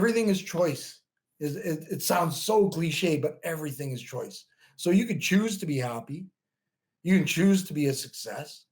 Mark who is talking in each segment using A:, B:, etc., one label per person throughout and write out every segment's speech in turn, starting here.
A: everything is choice. It sounds so cliche, but everything is choice. So you could choose to be happy. You can choose to be a success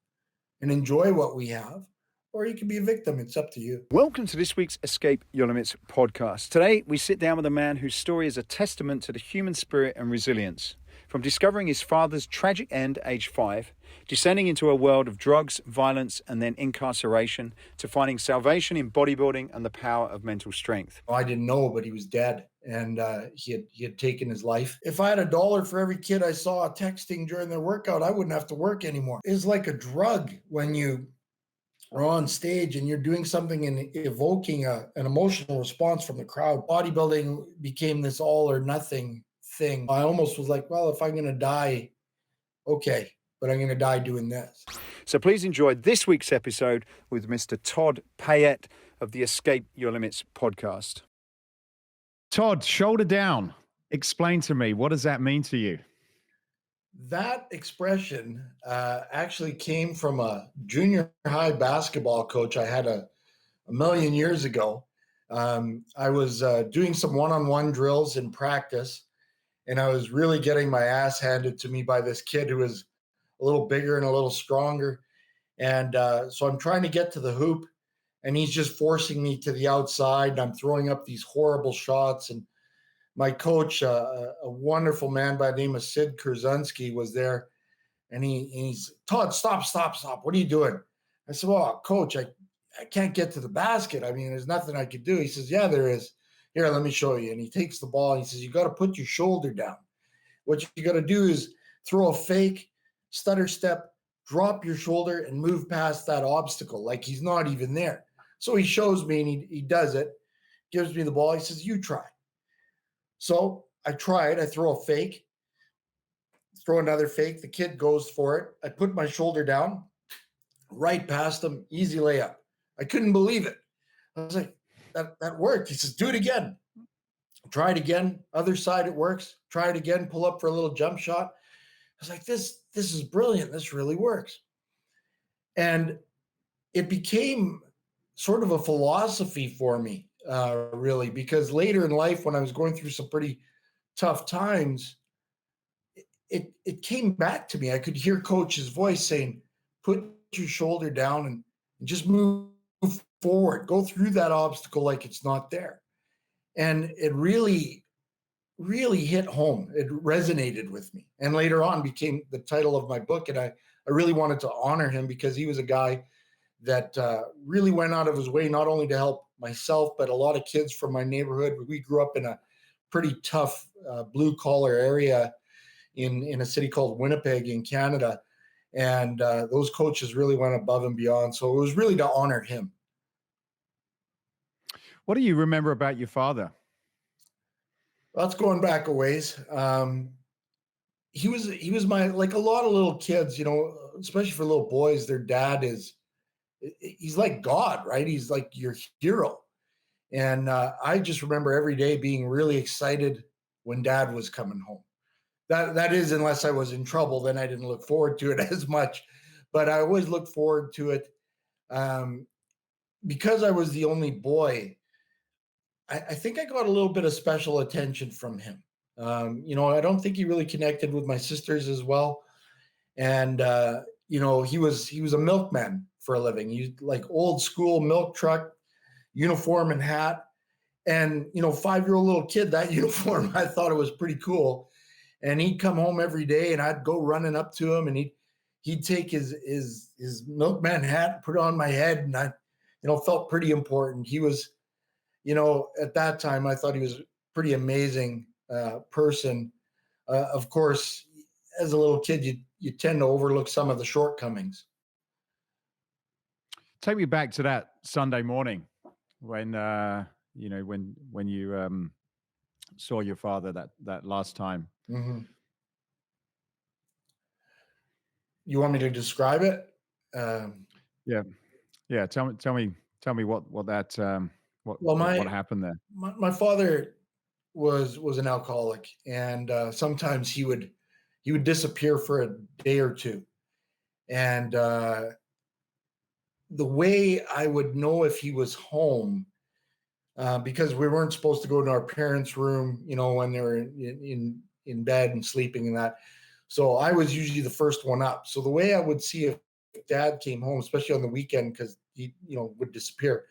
A: and enjoy what we have, or you can be a victim. It's up to you.
B: Welcome to this week's Escape Your Limits podcast. Today, we sit down with a man whose story is a testament to the human spirit and resilience. From discovering his father's tragic end, age 5, descending into a world of drugs, violence, and then incarceration, to finding salvation in bodybuilding and the power of mental strength.
A: I didn't know, but he was dead, and he had taken his life. If I had $1 for every kid I saw texting during their workout, I wouldn't have to work anymore. It's like a drug when you are on stage and you're doing something and evoking an emotional response from the crowd. Bodybuilding became this all or nothing thing. I almost was like, well, if I'm going to die, okay, but I'm going to die doing this.
B: So please enjoy this week's episode with Mr. Todd Payette of the Escape Your Limits podcast.
C: Todd, shoulder down. Explain to me, what does that mean to you?
A: That expression actually came from a junior high basketball coach I had a million years ago. I was doing some one-on-one drills in practice, and I was really getting my ass handed to me by this kid who was a little bigger and a little stronger. And so I'm trying to get to the hoop, and he's just forcing me to the outside, and I'm throwing up these horrible shots. And my coach, a wonderful man by the name of Sid Kurzunski, was there, and he's, Todd, stop. What are you doing? I said, well, coach, I can't get to the basket. I mean, there's nothing I could do. He says, yeah, there is. Here, let me show you. And he takes the ball and he says, you got to put your shoulder down. What you got to do is throw a fake stutter step, drop your shoulder, and move past that obstacle like he's not even there. So he shows me, and he does it, gives me the ball. He says, you try. So I tried. I throw a fake, throw another fake. The kid goes for it. I put my shoulder down, right past him, easy layup. I couldn't believe it. I was like, that worked. He says, do it again. Try it again. Other side, it works. Try it again. Pull up for a little jump shot. I was like, this is brilliant. This really works. And it became sort of a philosophy for me, really, because later in life, when I was going through some pretty tough times, it came back to me. I could hear coach's voice saying, put your shoulder down and just move forward. Go through that obstacle like it's not there. And it really, really hit home. It resonated with me. And later on became the title of my book. And I really wanted to honor him because he was a guy that really went out of his way, not only to help myself, but a lot of kids from my neighborhood. We grew up in a pretty tough blue collar area in a city called Winnipeg in Canada. And those coaches really went above and beyond. So it was really to honor him.
C: What do you remember about your father?
A: That's going back a ways. He was my, like a lot of little kids, you know, especially for little boys, their dad he's like God, right? He's like your hero. And I just remember every day being really excited when dad was coming home. That is, unless I was in trouble, then I didn't look forward to it as much, but I always looked forward to it. Because I was the only boy, I think I got a little bit of special attention from him. You know, I don't think he really connected with my sisters as well. And, you know, he was a milkman for a living. He like old school milk truck, uniform and hat. And, you know, 5-year-old little kid, that uniform, I thought it was pretty cool. And he'd come home every day and I'd go running up to him and he'd take his milkman hat, put it on my head. And I, you know, felt pretty important. He was, you know, at that time, I thought he was a pretty amazing person. Of course, as a little kid, you tend to overlook some of the shortcomings.
C: Take me back to that Sunday morning when, you know, when you saw your father that last time.
A: Mm-hmm. You want me to describe it?
C: Yeah. Tell me what that what happened there.
A: My father was an alcoholic, and sometimes he would disappear for a day or two, and the way I would know if he was home because we weren't supposed to go to our parents' room, when they were in bed and sleeping and that. So I was usually the first one up. So the way I would see if dad came home, especially on the weekend, because he, would disappear,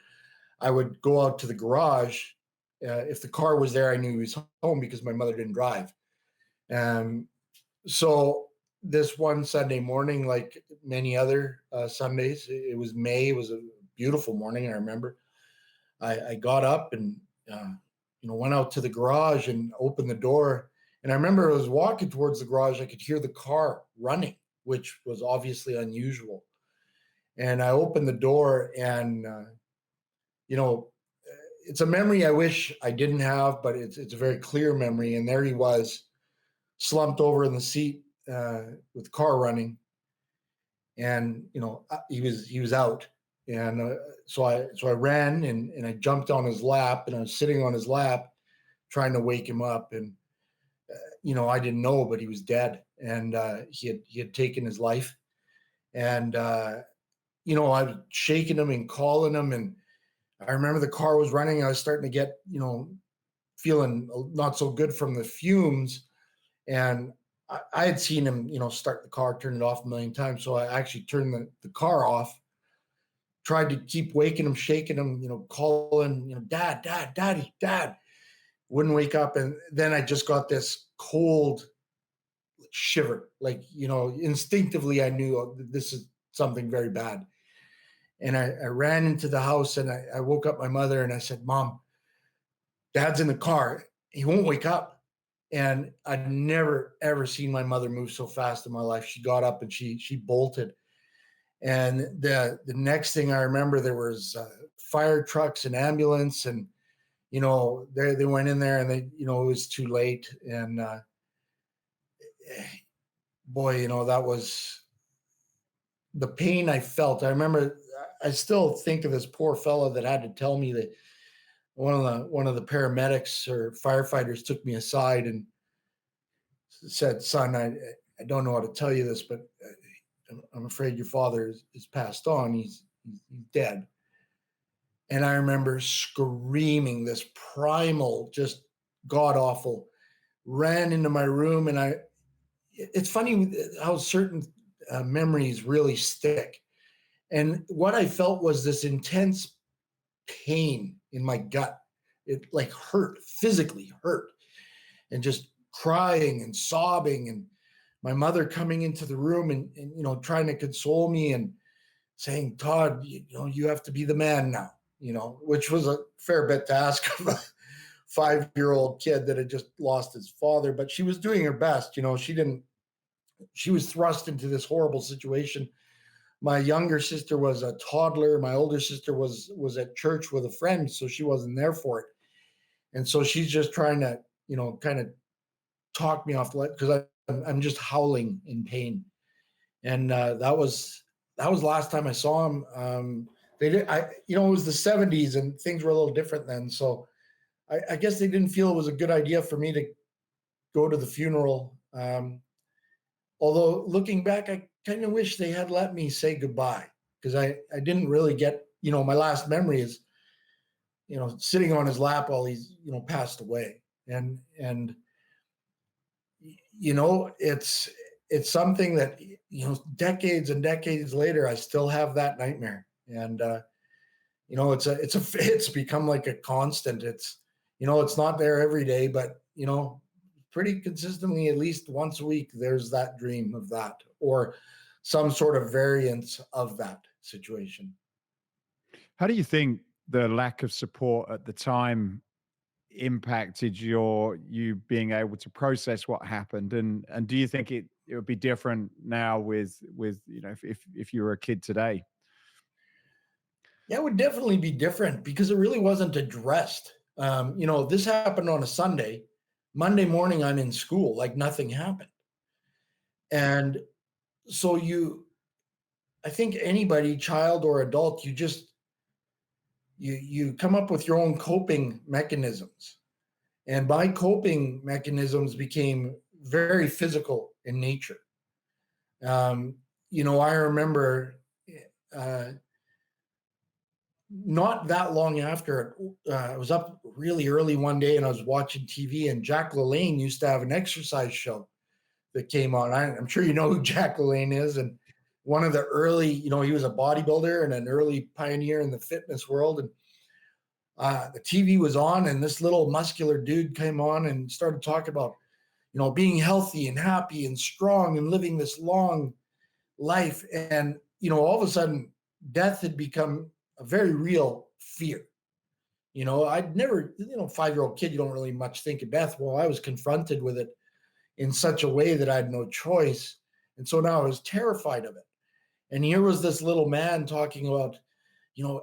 A: I would go out to the garage. If the car was there, I knew he was home because my mother didn't drive. So this one Sunday morning, like many other Sundays, it was May. It was a beautiful morning. I remember. I got up and went out to the garage and opened the door. And I remember I was walking towards the garage. I could hear the car running, which was obviously unusual. And I opened the door, and you know, it's a memory I wish I didn't have, but it's a very clear memory. And there he was, slumped over in the seat with the car running, and he was out. And so I ran and I jumped on his lap, and I was sitting on his lap trying to wake him up. And I didn't know, but he was dead, and he had taken his life. And I was shaking him and calling him, and I remember the car was running. I was starting to get feeling not so good from the fumes, and I had seen him start the car, turn it off a million times. So I actually turned the car off, tried to keep waking him, shaking him, calling, dad, dad, daddy, dad. Wouldn't wake up. And then I just got this cold shiver. Like, instinctively I knew, this is something very bad. And I ran into the house, and I woke up my mother, and I said, Mom, Dad's in the car. He won't wake up. And I'd never, ever seen my mother move so fast in my life. She got up and she bolted. And the next thing I remember, there was fire trucks and ambulance, and they went in there, and it was too late. And boy, that was the pain I felt. I remember, I still think of this poor fellow that had to tell me that one of the paramedics or firefighters took me aside and said, "Son, I don't know how to tell you this, but I'm afraid your father is passed on. He's dead." And I remember screaming this primal, just god awful, ran into my room. And it's funny how certain memories really stick. And what I felt was this intense pain in my gut. It like hurt, physically hurt, and just crying and sobbing. And my mother coming into the room and trying to console me and saying, "Todd, you have to be the man now," which was a fair bit to ask of a 5-year-old kid that had just lost his father. But she was doing her best. She was thrust into this horrible situation. My younger sister was a toddler. My older sister was at church with a friend, so she wasn't there for it. And so she's just trying to, kind of talk me off the ledge, because I'm just howling in pain. And that was the last time I saw him. They did, it was the 70s, and things were a little different then. So I guess they didn't feel it was a good idea for me to go to the funeral. Although looking back, I kind of wish they had let me say goodbye, because I didn't really get, my last memory is, sitting on his lap while he's, passed away. And it's something that, decades and decades later, I still have that nightmare. And, it's become like a constant. It's not there every day, but, pretty consistently, at least once a week, there's that dream of that, or some sort of variance of that situation.
C: How do you think the lack of support at the time impacted you being able to process what happened? And do you think it would be different now with if you were a kid today?
A: Yeah, it would definitely be different, because it really wasn't addressed. This happened on a Sunday. Monday morning, I'm in school, like nothing happened. And so I think anybody, child or adult, you come up with your own coping mechanisms. And my coping mechanisms became very physical in nature. I remember not that long after, I was up really early one day and I was watching TV, and Jack LaLanne used to have an exercise show that came on. I'm sure you know who Jack LaLanne is. And one of the early, he was a bodybuilder and an early pioneer in the fitness world. And the TV was on, and this little muscular dude came on and started talking about, being healthy and happy and strong and living this long life. And, all of a sudden, death had become a very real fear. I'd never, 5-year-old kid, you don't really much think of death. Well, I was confronted with it in such a way that I had no choice. And so now I was terrified of it. And here was this little man talking about,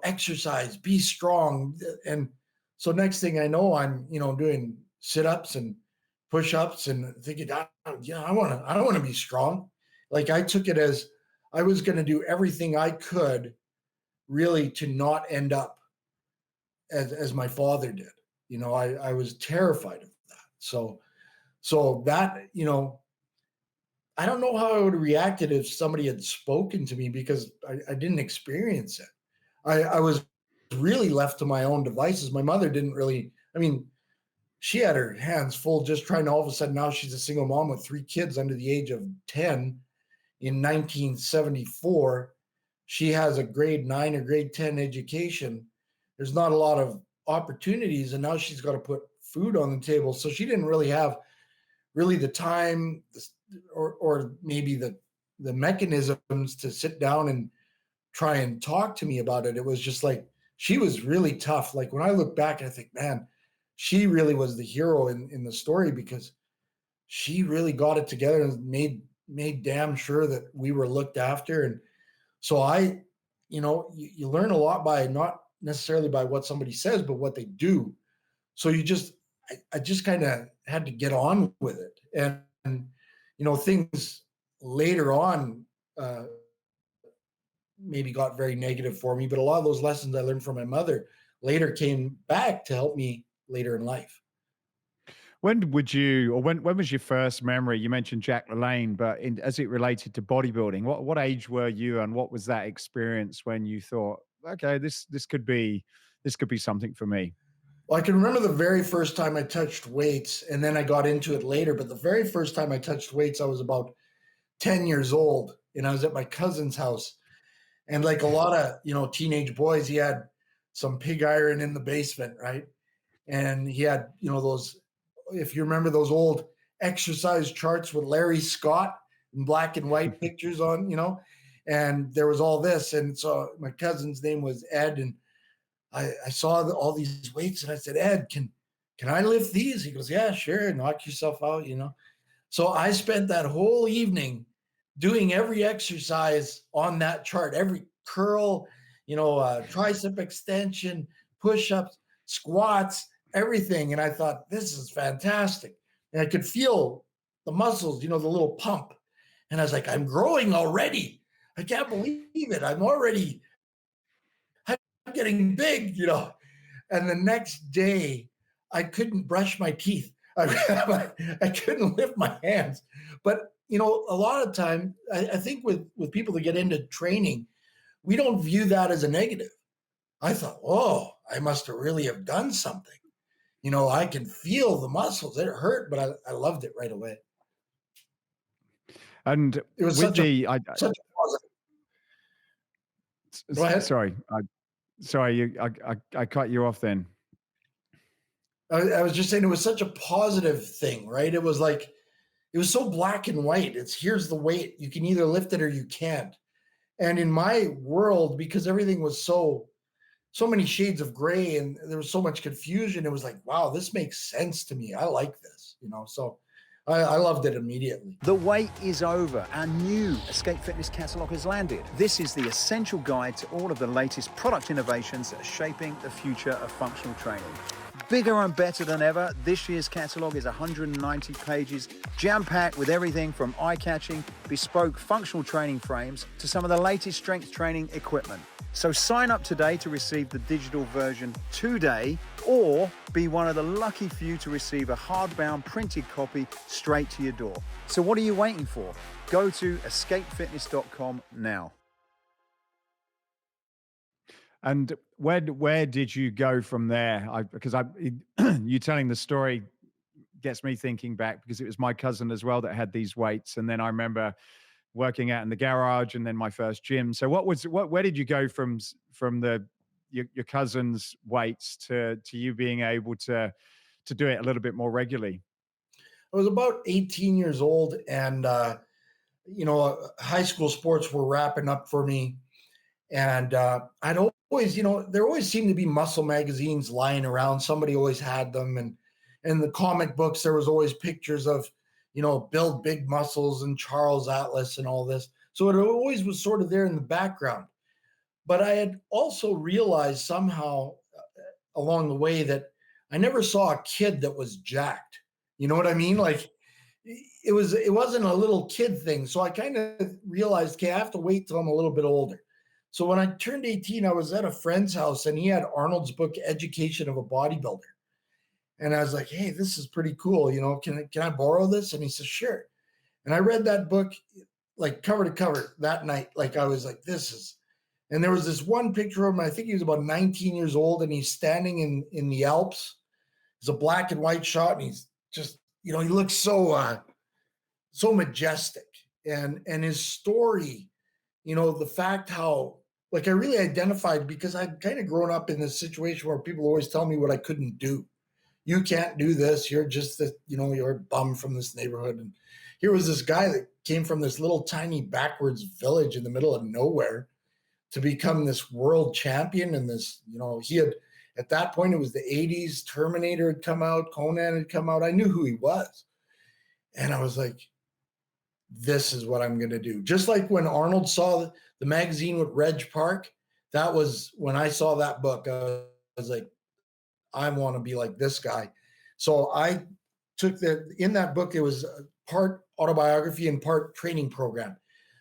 A: exercise, be strong. And so next thing I know, I'm, doing sit-ups and push-ups and thinking, I want to be strong. Like, I took it as I was going to do everything I could really to not end up as my father did. I was terrified of that. So that, I don't know how I would have reacted if somebody had spoken to me, because I didn't experience it. I was really left to my own devices. My mother didn't really, she had her hands full just trying to, all of a sudden, now she's a single mom with 3 kids under the age of 10 in 1974. She has a grade 9 or grade 10 education. There's not a lot of opportunities, and now she's got to put food on the table. So she didn't really have the time or maybe the mechanisms to sit down and try and talk to me about it. It was just like, she was really tough. Like, when I look back, I think, man, she really was the hero in the story, because she really got it together and made damn sure that we were looked after. And so you learn a lot by not necessarily by what somebody says, but what they do. So I just kind of had to get on with it. And things later on maybe got very negative for me, but a lot of those lessons I learned from my mother later came back to help me later in life.
C: When was your first memory? You mentioned Jack LaLanne, but as it related to bodybuilding, what age were you, and what was that experience when you thought, okay, this could be something for me?
A: Well, I can remember the very first time I touched weights, and then I got into it later. But the very first time I touched weights, I was about 10 years old, and I was at my cousin's house. And like a lot of, teenage boys, he had some pig iron in the basement, right? And he had, those, if you remember those old exercise charts with Larry Scott and black and white pictures on, and there was all this. And so my cousin's name was Ed, and I saw all these weights, and I said, Ed, can I lift these? He goes, yeah, sure. Knock yourself out, So I spent that whole evening doing every exercise on that chart, every curl, tricep extension, push-ups, squats, everything. And I thought, this is fantastic. And I could feel the muscles, the little pump. And I was like, I'm growing already. I can't believe it. I'm getting big, And the next day, I couldn't brush my teeth. I couldn't lift my hands. But, a lot of time, I think with people that get into training, we don't view that as a negative. I thought, oh, I must have really have done something. I can feel the muscles. It hurt, but I loved it right away.
C: And
A: it was such a positive. Go ahead.
C: Sorry, I cut you off then.
A: I was just saying, it was such a positive thing, right? It was like, it was so black and white. Here's the weight. You can either lift it or you can't. And in my world, because everything was so many shades of gray and there was so much confusion, it was like, wow, this makes sense to me. I like this, so I loved it immediately.
B: The wait is over. Our new Escape Fitness catalog has landed. This is the essential guide to all of the latest product innovations that are shaping the future of functional training. Bigger and better than ever, this year's catalog is 190 pages, jam-packed with everything from eye-catching, bespoke functional training frames to some of the latest strength training equipment. So sign up today to receive the digital version today, or be one of the lucky few to receive a hardbound printed copy straight to your door. So what are you waiting for? Go to escapefitness.com now.
C: And where did you go from there? Because you telling the story gets me thinking back, because it was my cousin as well that had these weights, and then I remember working out in the garage, and then my first gym. So where did you go from your cousin's weights to you being able to do it a little bit more regularly?
A: I was about 18 years old, and high school sports were wrapping up for me. And I'd always, there always seemed to be muscle magazines lying around. Somebody always had them. And in the comic books, there was always pictures of, build big muscles and Charles Atlas and all this. So it always was sort of there in the background. But I had also realized somehow along the way that I never saw a kid that was jacked. You know what I mean? Like it wasn't a little kid thing. So I kind of realized, okay, I have to wait till I'm a little bit older. So when I turned 18, I was at a friend's house, and he had Arnold's book, Education of a Bodybuilder. And I was like, hey, this is pretty cool. Can I borrow this? And he says, sure. And I read that book like cover to cover that night. Like I was like, and there was this one picture of him. I think he was about 19 years old, and he's standing in the Alps. It's a black and white shot, and he's just, he looks so majestic. And his story, the fact how, like, I really identified, because I'd kind of grown up in this situation where people always tell me what I couldn't do. You can't do this. You're just you're a bum from this neighborhood. And here was this guy that came from this little tiny backwards village in the middle of nowhere to become this world champion. And this, he had, at that point, it was the 80s, Terminator had come out, Conan had come out. I knew who he was. And I was like, this is what I'm going to do. Just like when Arnold saw the magazine with Reg Park, that was when I saw that book. I was like, I want to be like this guy. So I took in that book, it was part autobiography and part training program.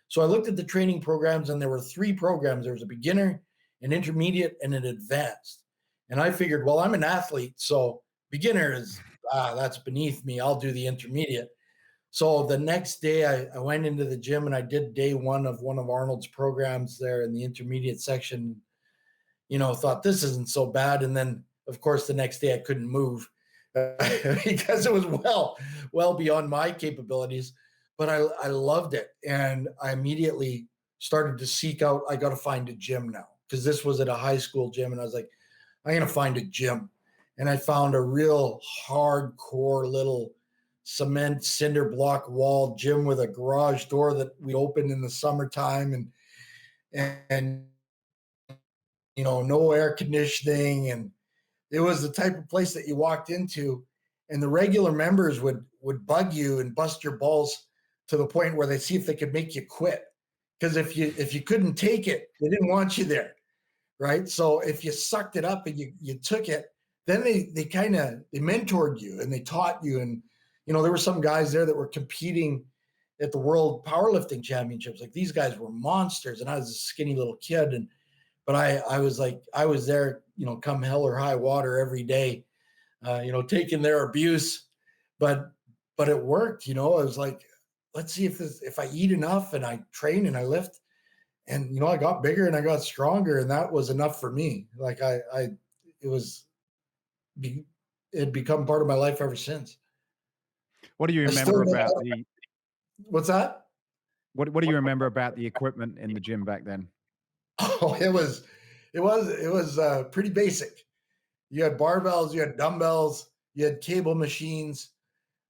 A: So I looked at the training programs, and there were 3 programs. There was a beginner, an intermediate, and an advanced. And I figured, well, I'm an athlete, so beginner is, that's beneath me. I'll do the intermediate. So the next day I went into the gym, and I did day one of Arnold's programs there in the intermediate section, thought this isn't so bad. And then of course the next day I couldn't move because it was well beyond my capabilities, but I loved it. And I immediately started to seek out, I got to find a gym now, because this was at a high school gym. And I was like, I'm going to find a gym. And I found a real hardcore little cement cinder block wall gym with a garage door that we opened in the summertime, and no air conditioning. And it was the type of place that you walked into, and the regular members would bug you and bust your balls to the point where they see if they could make you quit. Because if you couldn't take it, they didn't want you there. Right. So if you sucked it up and you took it, then they mentored you and they taught you. And there were some guys there that were competing at the World Powerlifting Championships. Like, these guys were monsters, and I was a skinny little kid. But I was there, come hell or high water every day, taking their abuse, but it worked. I was like, let's see if I eat enough and I train and I lift, and I got bigger and I got stronger, and that was enough for me. Like it had become part of my life ever since.
C: What do you remember about
A: what's that?
C: What do you remember about the equipment in the gym back then?
A: Oh, it was pretty basic. You had barbells, you had dumbbells, you had cable machines.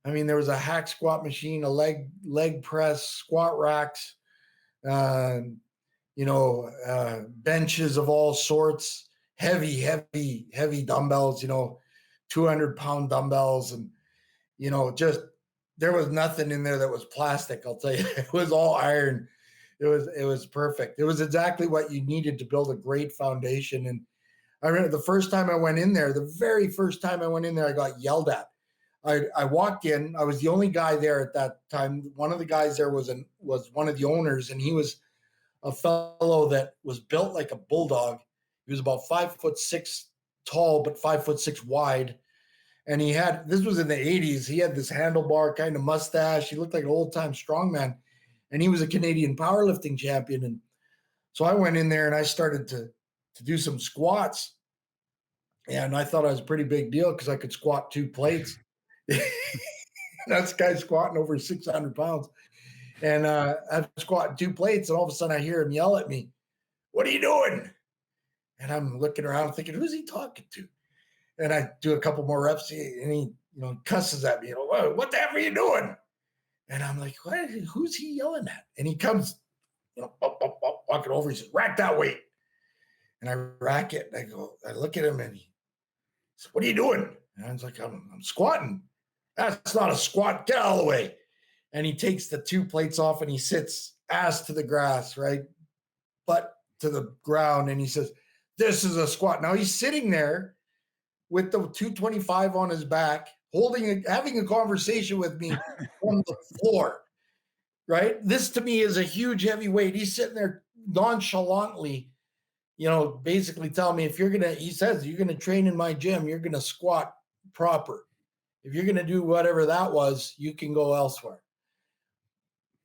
A: I mean, there was a hack squat machine, a leg press, squat racks, benches of all sorts, heavy dumbbells, 200-pound dumbbells. And, just, there was nothing in there that was plastic. I'll tell you, it was all iron. It was perfect. It was exactly what you needed to build a great foundation. And I remember the very first time I went in there, I got yelled at. I walked in, I was the only guy there at that time. One of the guys there was one of the owners, and he was a fellow that was built like a bulldog. He was about 5'6" tall, but 5'6" wide. And this was in the 80s. He had this handlebar kind of mustache. He looked like an old time strongman, and he was a Canadian powerlifting champion. And so I went in there and I started to to do some squats. And I thought I was a pretty big deal because I could squat 2 plates. That's guy squatting over 600 pounds. And I'm squatting 2 plates, and all of a sudden I hear him yell at me, "What are you doing?" And I'm looking around thinking, who's he talking to? And I do a couple more reps, and he, cusses at me, "What the heck are you doing?" And I'm like, what? Who's he yelling at? And he comes, walking over. He says, "Rack that weight." And I rack it. And I look at him, and he said, "What are you doing?" And I was like, I'm squatting. "That's not a squat. Get out of the way." And he takes the 2 plates off, and he sits ass to the grass, right? Butt to the ground. And he says, "This is a squat." Now he's sitting there with the 225 on his back, having a conversation with me on the floor, right? This to me is a huge heavy weight. He's sitting there nonchalantly, basically telling me, he says, "You're going to train in my gym, you're going to squat proper. If you're going to do whatever that was, you can go elsewhere."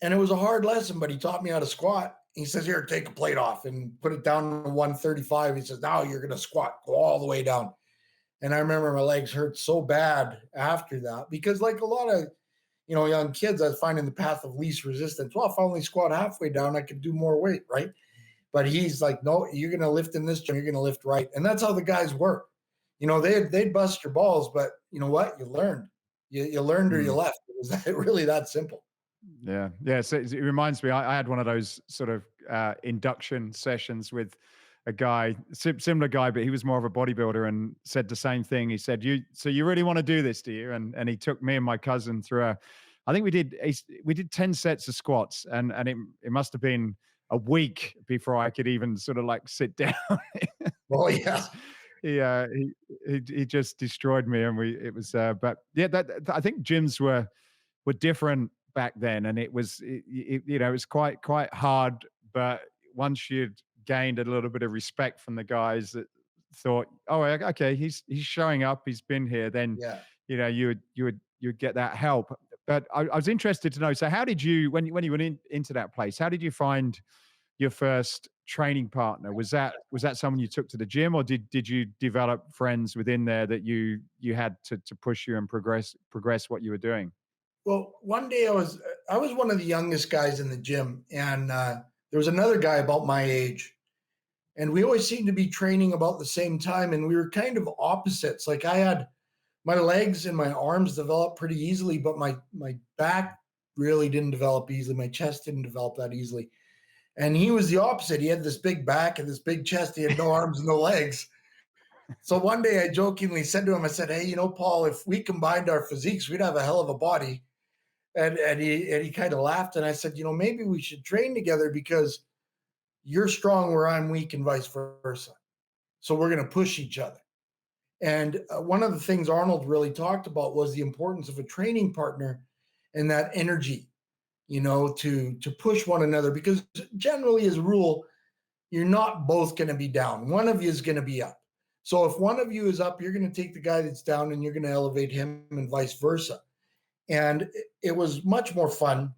A: And it was a hard lesson, but he taught me how to squat. He says, "Here, take a plate off and put it down to 135. He says, "Now you're going to squat, go all the way down." And I remember my legs hurt so bad after that, because like a lot of, young kids, I was finding the path of least resistance. Well, if I only squat halfway down, I could do more weight, right? But he's like, "No, you're going to lift in this gym, you're going to lift right." And that's how the guys work. They'd bust your balls, but you know what? You learned. You learned or you left. It was really that simple.
C: Yeah. Yeah. So it reminds me, I had one of those sort of induction sessions with a guy, similar guy, but he was more of a bodybuilder, and said the same thing. He said, so you really want to do this, do you? And he took me and my cousin through I think we did 10 sets of squats, and it must have been a week before I could even sort of like sit down.
A: Oh yeah.
C: He just destroyed me, and but yeah, I think gyms were different back then, and it was it was quite hard. But once you'd gained a little bit of respect from the guys that thought, "Oh, okay, he's showing up, he's been here," then
A: Yeah.
C: you would get that help. But I was interested to know, so how did you, when you went into that place, how did you find your first training partner? Was that someone you took to the gym, or did you develop friends within there that you had to push you and progress what you were doing?
A: Well, one day I was one of the youngest guys in the gym, and there was another guy about my age, and we always seemed to be training about the same time, and we were kind of opposites. Like I had my legs and my arms developed pretty easily, but my back really didn't develop easily. My chest didn't develop that easily. And he was the opposite. He had this big back and this big chest. He had no arms and no legs. So one day I jokingly said to him, I said, "Hey, Paul, if we combined our physiques, we'd have a hell of a body." And he kind of laughed. And I said, "Maybe we should train together, because you're strong where I'm weak and vice versa. So we're going to push each other." And one of the things Arnold really talked about was the importance of a training partner and that energy, to push one another, because generally, as a rule, you're not both going to be down. One of you is going to be up. So if one of you is up, you're going to take the guy that's down and you're going to elevate him, and vice versa. And it was much more fun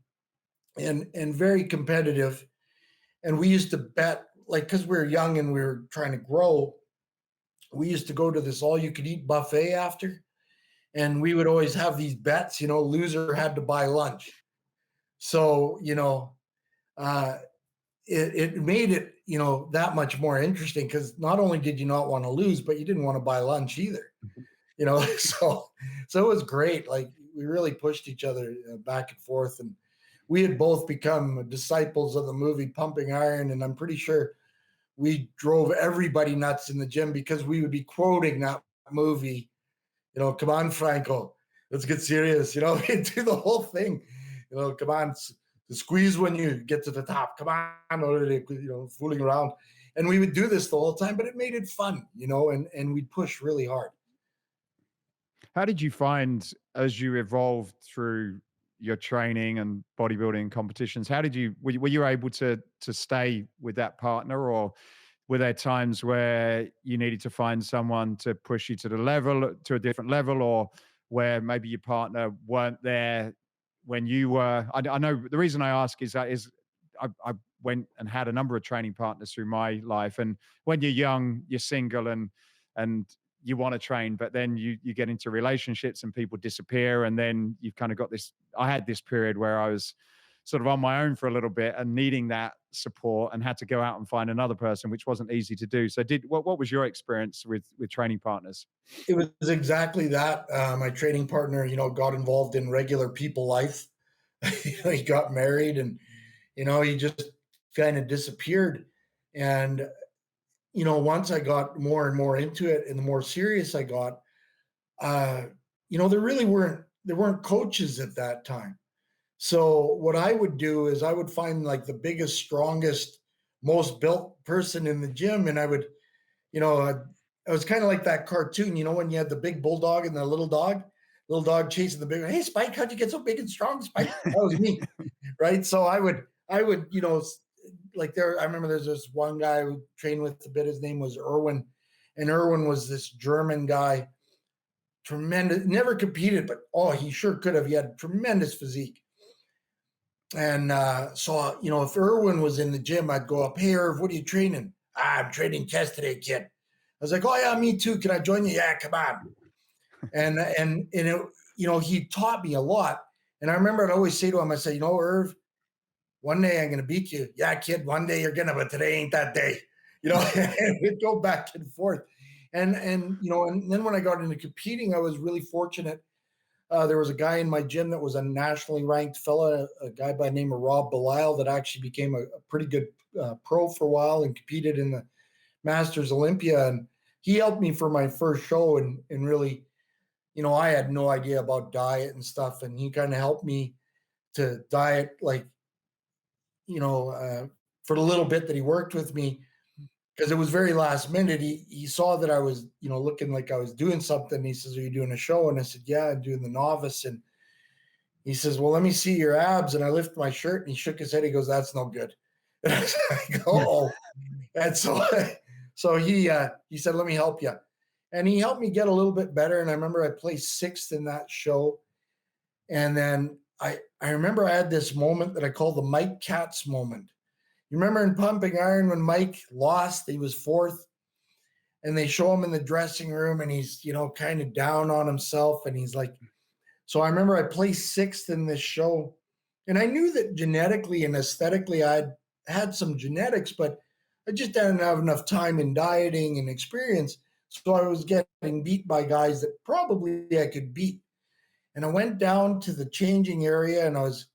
A: and very competitive. And we used to bet, like, because we were young and we were trying to grow, we used to go to this all-you-could-eat buffet after, and we would always have these bets. Loser had to buy lunch. So uh, it made it that much more interesting, because not only did you not want to lose, but you didn't want to buy lunch either. So it was great. Like, we really pushed each other back and forth, and we had both become disciples of the movie Pumping Iron, and I'm pretty sure we drove everybody nuts in the gym, because we would be quoting that movie. "Come on, Franco, let's get serious." We'd do the whole thing. "Come on, squeeze when you get to the top. Come on," already, fooling around. And we would do this the whole time, but it made it fun, and we'd push really hard.
C: How did you find, as you evolved through your training and bodybuilding competitions, how did you were you able to stay with that partner, or were there times where you needed to find someone to push you to a different level, or where maybe your partner weren't there when you were? I know the reason I ask is I went and had a number of training partners through my life. And when you're young, you're single and you want to train, but then you get into relationships and people disappear. And then you've kind of got this, I had this period where I was sort of on my own for a little bit and needing that support and had to go out and find another person, which wasn't easy to do. So what was your experience with training partners?
A: It was exactly that. My training partner, got involved in regular people life. He got married and, he just kind of disappeared. And, once I got more and more into it and the more serious I got, there weren't coaches at that time. So what I would do is I would find like the biggest, strongest, most built person in the gym. And I would, I was kind of like that cartoon, when you had the big bulldog and the little dog chasing the big one. Hey, Spike, how'd you get so big and strong, Spike? That was me. Right. So I would, I remember there's this one guy who trained with a bit. His name was Erwin. And Erwin was this German guy, tremendous, never competed, but he sure could have. He had tremendous physique. And so, if Erwin was in the gym, I'd go up, hey, Irv, what are you training? I'm training chest today, kid. I was like, oh, yeah, me too. Can I join you? Yeah, come on. And it, he taught me a lot. And I remember I'd always say to him, I said, Irv, one day I'm going to beat you. Yeah, kid, one day you're going to, but today ain't that day. And we'd go back and forth. And then when I got into competing, I was really fortunate. There was a guy in my gym that was a nationally ranked fella, a guy by the name of Rob Belisle that actually became a pretty good pro for a while and competed in the Masters Olympia. And he helped me for my first show and really, I had no idea about diet and stuff. And he kind of helped me to diet, like, for the little bit that he worked with me, because it was very last minute. He saw that I was, looking like I was doing something. He says, are you doing a show? And I said, yeah, I'm doing the novice. And he says, well, let me see your abs. And I lift my shirt and he shook his head. He goes, that's no good. And I was like, oh. And so he said, let me help you. And he helped me get a little bit better. And I remember I placed sixth in that show. And then I remember I had this moment that I call the Mike Katz moment. You remember in Pumping Iron when Mike lost, he was fourth, and they show him in the dressing room and he's, kind of down on himself. And he's like, so I remember I placed sixth in this show. And I knew that genetically and aesthetically I'd had some genetics, but I just didn't have enough time in dieting and experience. So I was getting beat by guys that probably I could beat. And I went down to the changing area and I was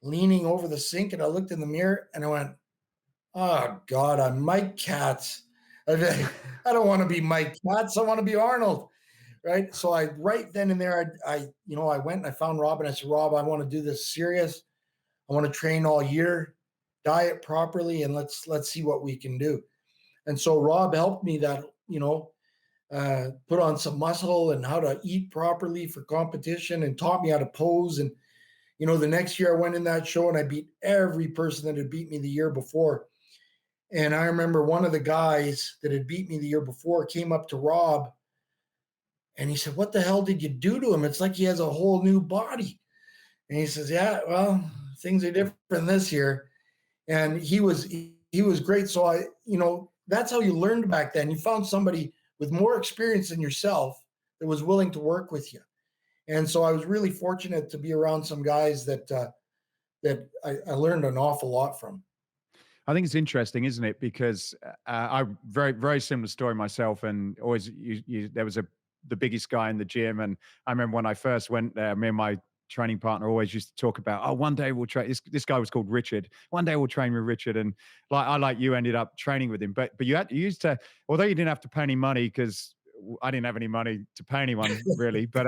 A: leaning over the sink and I looked in the mirror and I went, oh God, I'm Mike Katz. I don't want to be Mike Katz. I want to be Arnold. Right. So right then and there, I went and I found Rob and I said, Rob, I want to do this serious. I want to train all year, diet properly, and let's see what we can do. And so Rob helped me that, put on some muscle and how to eat properly for competition and taught me how to pose. And, the next year I went in that show and I beat every person that had beat me the year before. And I remember one of the guys that had beat me the year before came up to Rob and he said, what the hell did you do to him? It's like he has a whole new body. And he says, yeah, well, things are different this year. And he was great. So that's how you learned back then. You found somebody with more experience than yourself that was willing to work with you. And so I was really fortunate to be around some guys that I learned an awful lot from.
C: I think it's interesting, isn't it? Because I very, very similar story myself, and always there was the biggest guy in the gym. And I remember when I first went there, me and my training partner always used to talk about, oh, one day we'll train. This guy was called Richard. One day we'll train with Richard. And like you ended up training with him, but you used to, although you didn't have to pay any money, because I didn't have any money to pay anyone really, but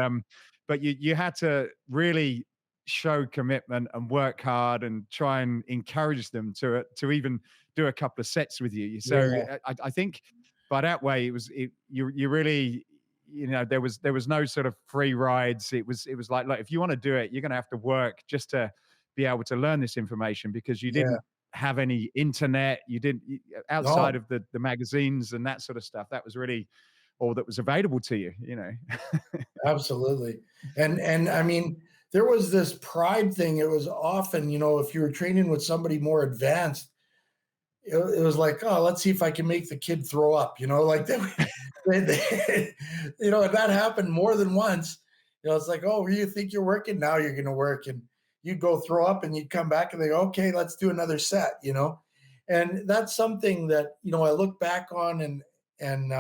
C: you had to really show commitment and work hard and try and encourage them to even do a couple of sets with you. So yeah. I think by that way, you really, there was no sort of free rides. It was like, if you want to do it, you're going to have to work just to be able to learn this information, because you didn't have any internet. You didn't, outside of the magazines and that sort of stuff. That was really all that was available to you,
A: Absolutely. And I mean, there was this pride thing. It was often, if you were training with somebody more advanced, it was like, oh, let's see if I can make the kid throw up, like and that happened more than once. It's like, oh, you think you're working, now you're going to work. And you'd go throw up and you'd come back and they go, okay, let's do another set. And that's something that, I look back on and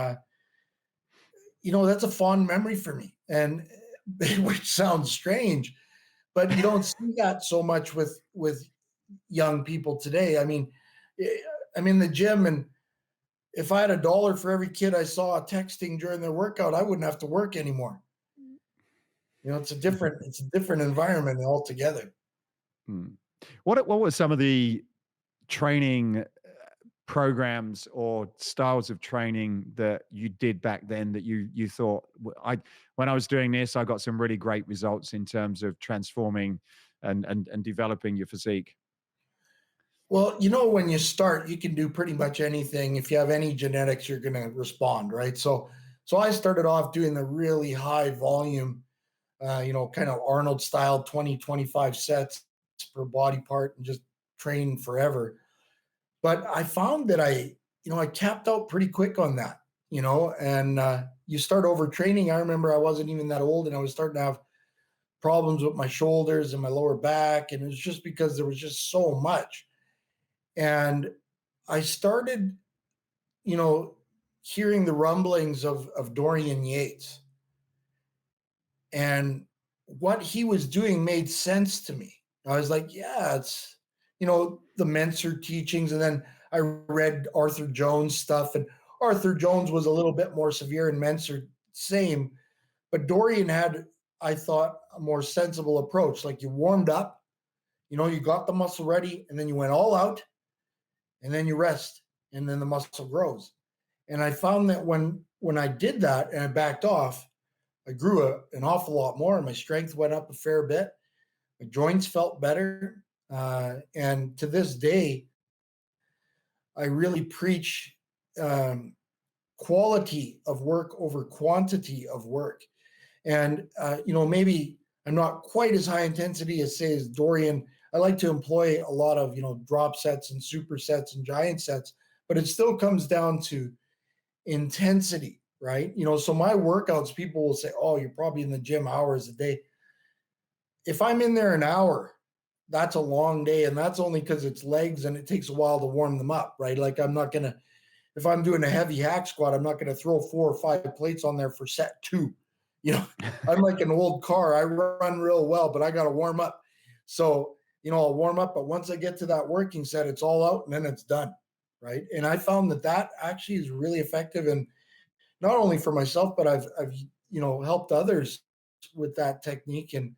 A: that's a fond memory for me. And which sounds strange, but you don't see that so much with young people today. I mean, I'm in the gym, and if I had $1 for every kid I saw texting during their workout, I wouldn't have to work anymore. It's a different environment altogether.
C: What were some of the training programs or styles of training that you did back then that you thought, when I was doing this, I got some really great results in terms of transforming and developing your physique?
A: Well, when you start, you can do pretty much anything. If you have any genetics, you're going to respond, right? So I started off doing the really high volume, kind of Arnold style 20, 25 sets per body part and just train forever. But I found that I capped out pretty quick on that, and you start overtraining. I remember I wasn't even that old and I was starting to have problems with my shoulders and my lower back. And it was just because there was just so much. And I started, hearing the rumblings of Dorian Yates. And what he was doing made sense to me. I was like, yeah, it's, the Menser teachings. And then I read Arthur Jones stuff, and Arthur Jones was a little bit more severe and Menser same, but Dorian had, I thought, a more sensible approach. Like you warmed up, you got the muscle ready, and then you went all out, and then you rest, and then the muscle grows. And I found that when I did that and I backed off, I grew an awful lot more, and my strength went up a fair bit. My joints felt better. And to this day, I really preach quality of work over quantity of work. And, maybe I'm not quite as high intensity as Dorian. I like to employ a lot of, drop sets and supersets and giant sets, but it still comes down to intensity, right? So my workouts, people will say, oh, you're probably in the gym hours a day. If I'm in there an hour, that's a long day. And that's only because it's legs and it takes a while to warm them up, right? Like if I'm doing a heavy hack squat, I'm not going to throw 4 or 5 plates on there for set 2. I'm like an old car. I run real well, but I got to warm up. So, I'll warm up, but once I get to that working set, it's all out and then it's done. Right. And I found that actually is really effective. And not only for myself, but I've helped others with that technique, and,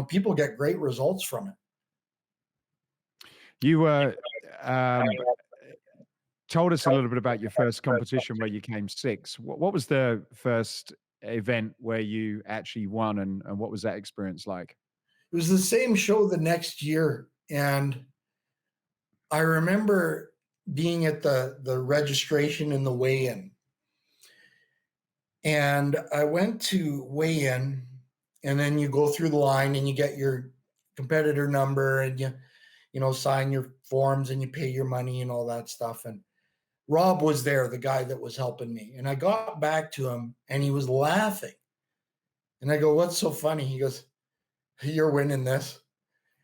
A: people get great results from it.
C: You told us a little bit about your first competition where you came 6th. What was the first event where you actually won, and what was that experience like?
A: It was the same show the next year. And I remember being at the registration and the weigh-in. And I went to weigh in, and then you go through the line and you get your competitor number, and you sign your forms and you pay your money and all that stuff. And Rob was there, the guy that was helping me. And I got back to him and he was laughing. And I go, what's so funny? He goes, you're winning this.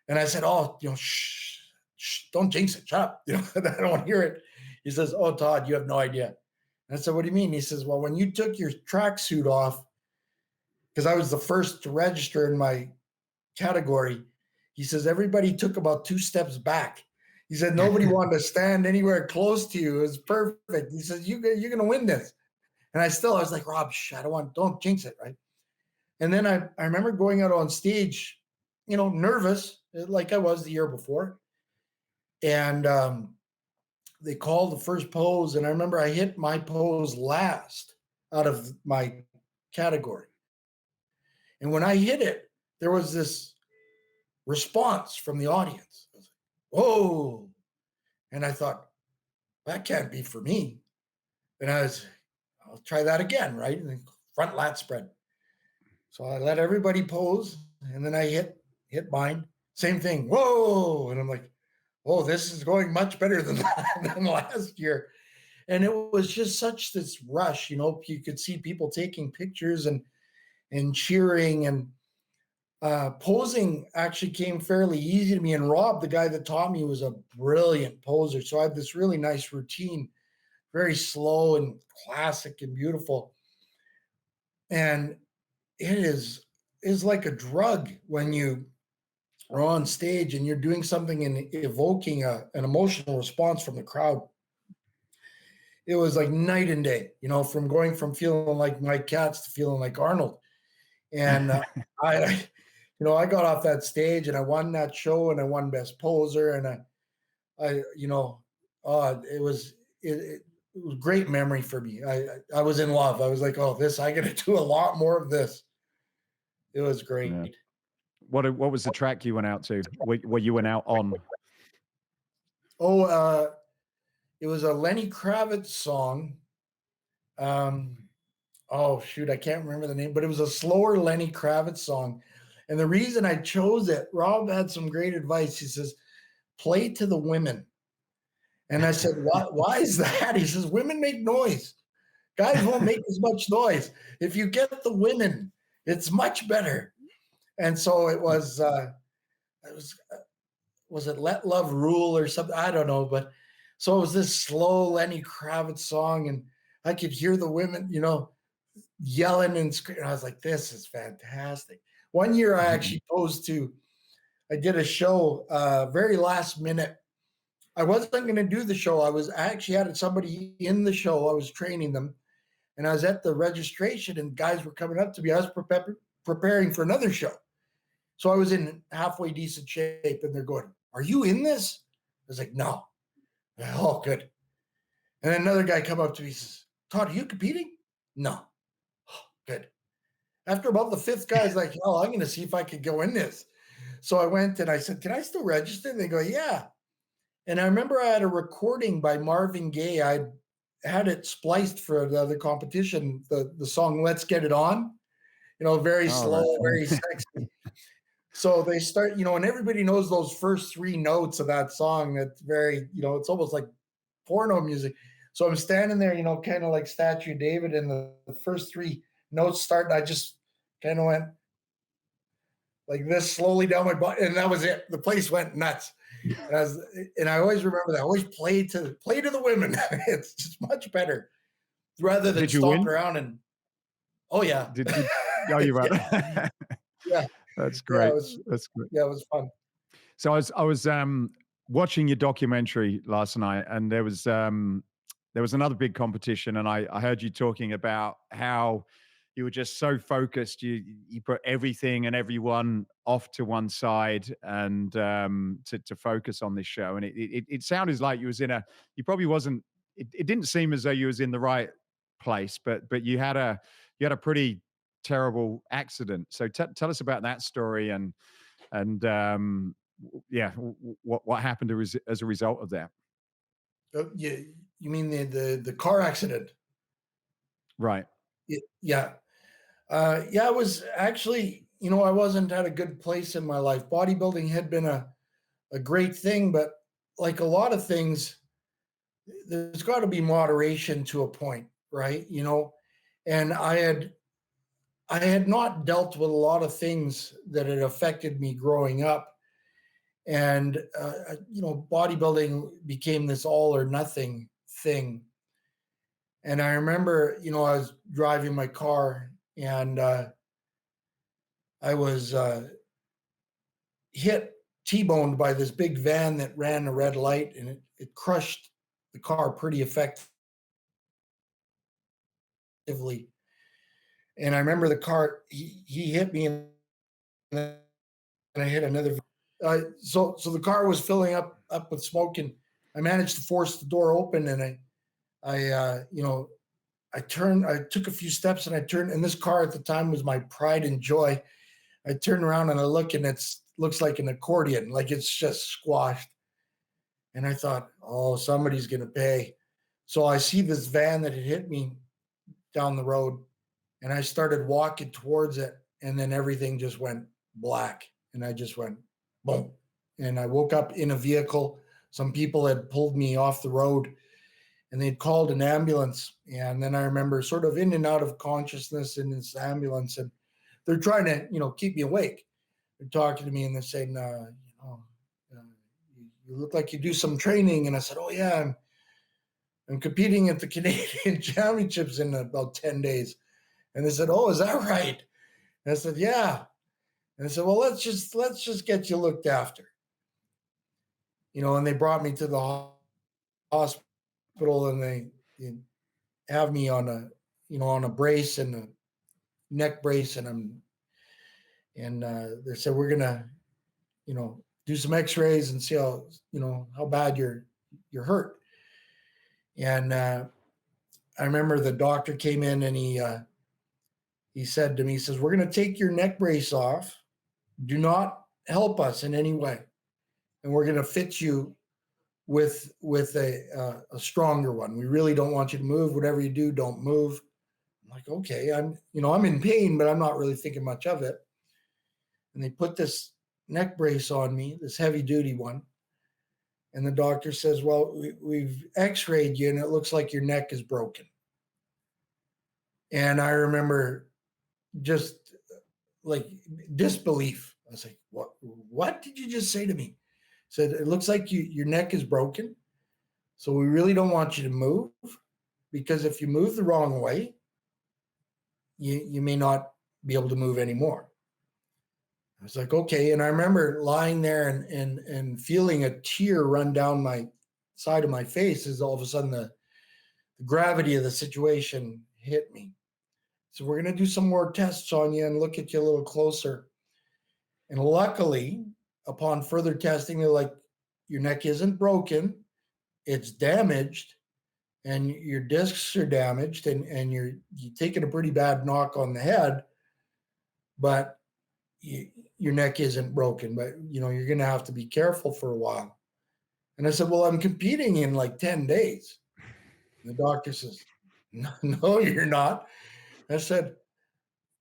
A: And I said, oh, shh, don't jinx it. Shut up. I don't want to hear it. He says, oh, Todd, you have no idea. And I said, what do you mean? He says, well, when you took your tracksuit off, because I was the first to register in my category, he says, everybody took about 2 steps back. He said, nobody wanted to stand anywhere close to you. It was perfect. He says, you're going to win this. And I was like, Rob, don't jinx it, right? And then I remember going out on stage, nervous, like I was the year before. And they called the first pose. And I remember I hit my pose last out of my category. And when I hit it, there was this response from the audience. I was like, whoa. And I thought, that can't be for me. And I'll try that again, right? And then front lat spread. So I let everybody pose, and then I hit mine. Same thing. Whoa! And I'm like, "Oh, this is going much better than than last year." And it was just such this rush. You could see people taking pictures and cheering, and posing actually came fairly easy to me. And Rob, the guy that taught me, was a brilliant poser. So I had this really nice routine, very slow and classic and beautiful. And it is like a drug when you are on stage and you're doing something and evoking an emotional response from the crowd. It was like night and day, from going from feeling like Mike Katz to feeling like Arnold. And I, I got off that stage and I won that show and I won Best Poser. And it was a great memory for me. I was in love. I was like, oh, I got to do a lot more of this. It was great.
C: Yeah. What was the track you went out to? What you went out on?
A: Oh, it was a Lenny Kravitz song. Oh shoot, I can't remember the name, but it was a slower Lenny Kravitz song. And the reason I chose it, Rob had some great advice. He says, play to the women. And I said, why is that? He says, women make noise. Guys won't make as much noise. If you get the women, it's much better. And so it was it Let Love Rule or something? I don't know. But so it was this slow Lenny Kravitz song, and I could hear the women, yelling and screaming. I was like, this is fantastic. One year I actually I did a show very last minute. I wasn't going to do the show. I actually had somebody in the show. I was training them, and I was at the registration, and guys were coming up to me. I was preparing for another show. So I was in halfway decent shape, and they're going, are you in this? I was like, no. Oh, good. And then another guy come up to me and says, Todd, are you competing? No. Oh, good. After about the fifth guy, I was like, oh, I'm going to see if I could go in this. So I went and I said, can I still register? And they go, yeah. And I remember I had a recording by Marvin Gaye. I had it spliced for the other competition, the song Let's Get It On, very slow, right. Very sexy. So they start, and everybody knows those first three notes of that song. That's very, it's almost like porno music. So I'm standing there, kind of like Statue of David, and the first three notes start, and I just kind of went like this slowly down my butt, and that was it. The place went nuts. And I always remember that. I always play to the women. It's just much better rather than stomp around and. Oh yeah.
C: Oh, you right.
A: Yeah.
C: That's great.
A: Yeah,
C: That's great.
A: Yeah, it was fun.
C: So I was watching your documentary last night, and there was another big competition, and I heard you talking about how you were just so focused. You put everything and everyone off to one side and to focus on this show. And it sounded like you probably wasn't. It didn't seem as though you was in the right place, but you had a pretty terrible accident. So tell us about that story and yeah, what happened as a result of that?
A: Yeah, you mean the car accident?
C: Right.
A: Yeah. Yeah, it was actually, I wasn't at a good place in my life. Bodybuilding had been a great thing, but like a lot of things, there's got to be moderation to a point, right? And I had not dealt with a lot of things that had affected me growing up. And, bodybuilding became this all or nothing thing. And I remember, I was driving my car and I was hit, T-boned by this big van that ran a red light, and it crushed the car pretty effectively. And I remember the car, he hit me, and I hit another. So the car was filling up with smoke, and I managed to force the door open, and I turned, I took a few steps, and I turned, and this car at the time was my pride and joy. I turned around and I look, and looks like an accordion, like it's just squashed. And I thought, oh, somebody's going to pay. So I see this van that had hit me down the road, and I started walking towards it. and then everything just went black, and I just went boom. And I woke up in a vehicle. Some people had pulled me off the road, and they'd called an ambulance. And then I remember sort of in and out of consciousness in this ambulance, and they're trying to, keep me awake. They're talking to me, and they're saying, you look like you do some training. And I said, oh yeah, I'm competing at the Canadian Championships in about 10 days. And they said, oh, is that right? And I said, yeah. And I said, well, let's just get you looked after. And they brought me to the hospital, and they have me on a brace and a neck brace. And they said, we're going to, do some x-rays and see how bad you're hurt. And I remember the doctor came in, and he said to me, he says, we're going to take your neck brace off. Do not help us in any way. And we're going to fit you with a stronger one. We really don't want you to move. Whatever you do, don't move. I'm like, okay, I'm in pain, but I'm not really thinking much of it. And they put this neck brace on me, this heavy duty one. And the doctor says, well, we've x-rayed you, and it looks like your neck is broken. And I remember just like disbelief. I was like, what did you just say to me? He said, it looks like your neck is broken. So we really don't want you to move, because if you move the wrong way, you may not be able to move anymore. I was like, okay. And I remember lying there and feeling a tear run down my side of my face as all of a sudden the gravity of the situation hit me. So we're going to do some more tests on you and look at you a little closer. And luckily, upon further testing, they're like, your neck isn't broken, it's damaged, and your discs are damaged, and you're taking a pretty bad knock on the head, but your neck isn't broken, but you're going to have to be careful for a while. And I said, well, I'm competing in like 10 days. And the doctor says, no, you're not. I said,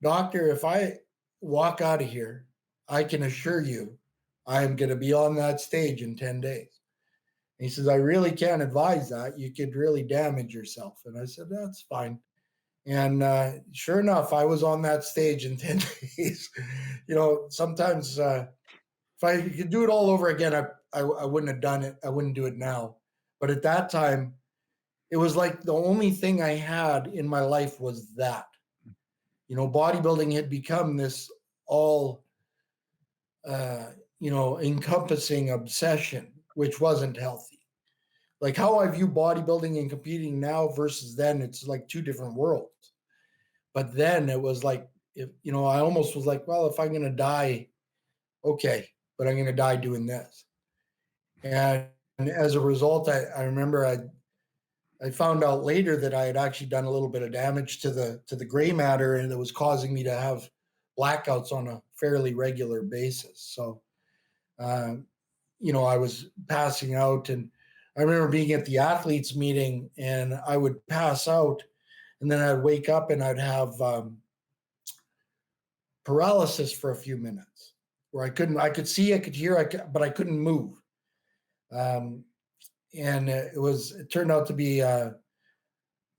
A: doctor, if I walk out of here, I can assure you I am going to be on that stage in 10 days. And he says, I really can't advise that. You could really damage yourself. And I said, that's fine. And sure enough, I was on that stage in 10 days. Sometimes if I could do it all over again, I wouldn't have done it. I wouldn't do it now. But at that time, it was like the only thing I had in my life was that. Bodybuilding had become this all, encompassing obsession, which wasn't healthy. Like how I view bodybuilding and competing now versus then, it's like two different worlds. But then it was like, I almost was like, well, if I'm going to die, okay, but I'm going to die doing this. And as a result, I remember I found out later that I had actually done a little bit of damage to the gray matter, and it was causing me to have blackouts on a fairly regular basis. So, I was passing out, and I remember being at the athletes meeting, and I would pass out, and then I'd wake up and I'd have paralysis for a few minutes, where I could see, I could hear, but I couldn't move. And it turned out to be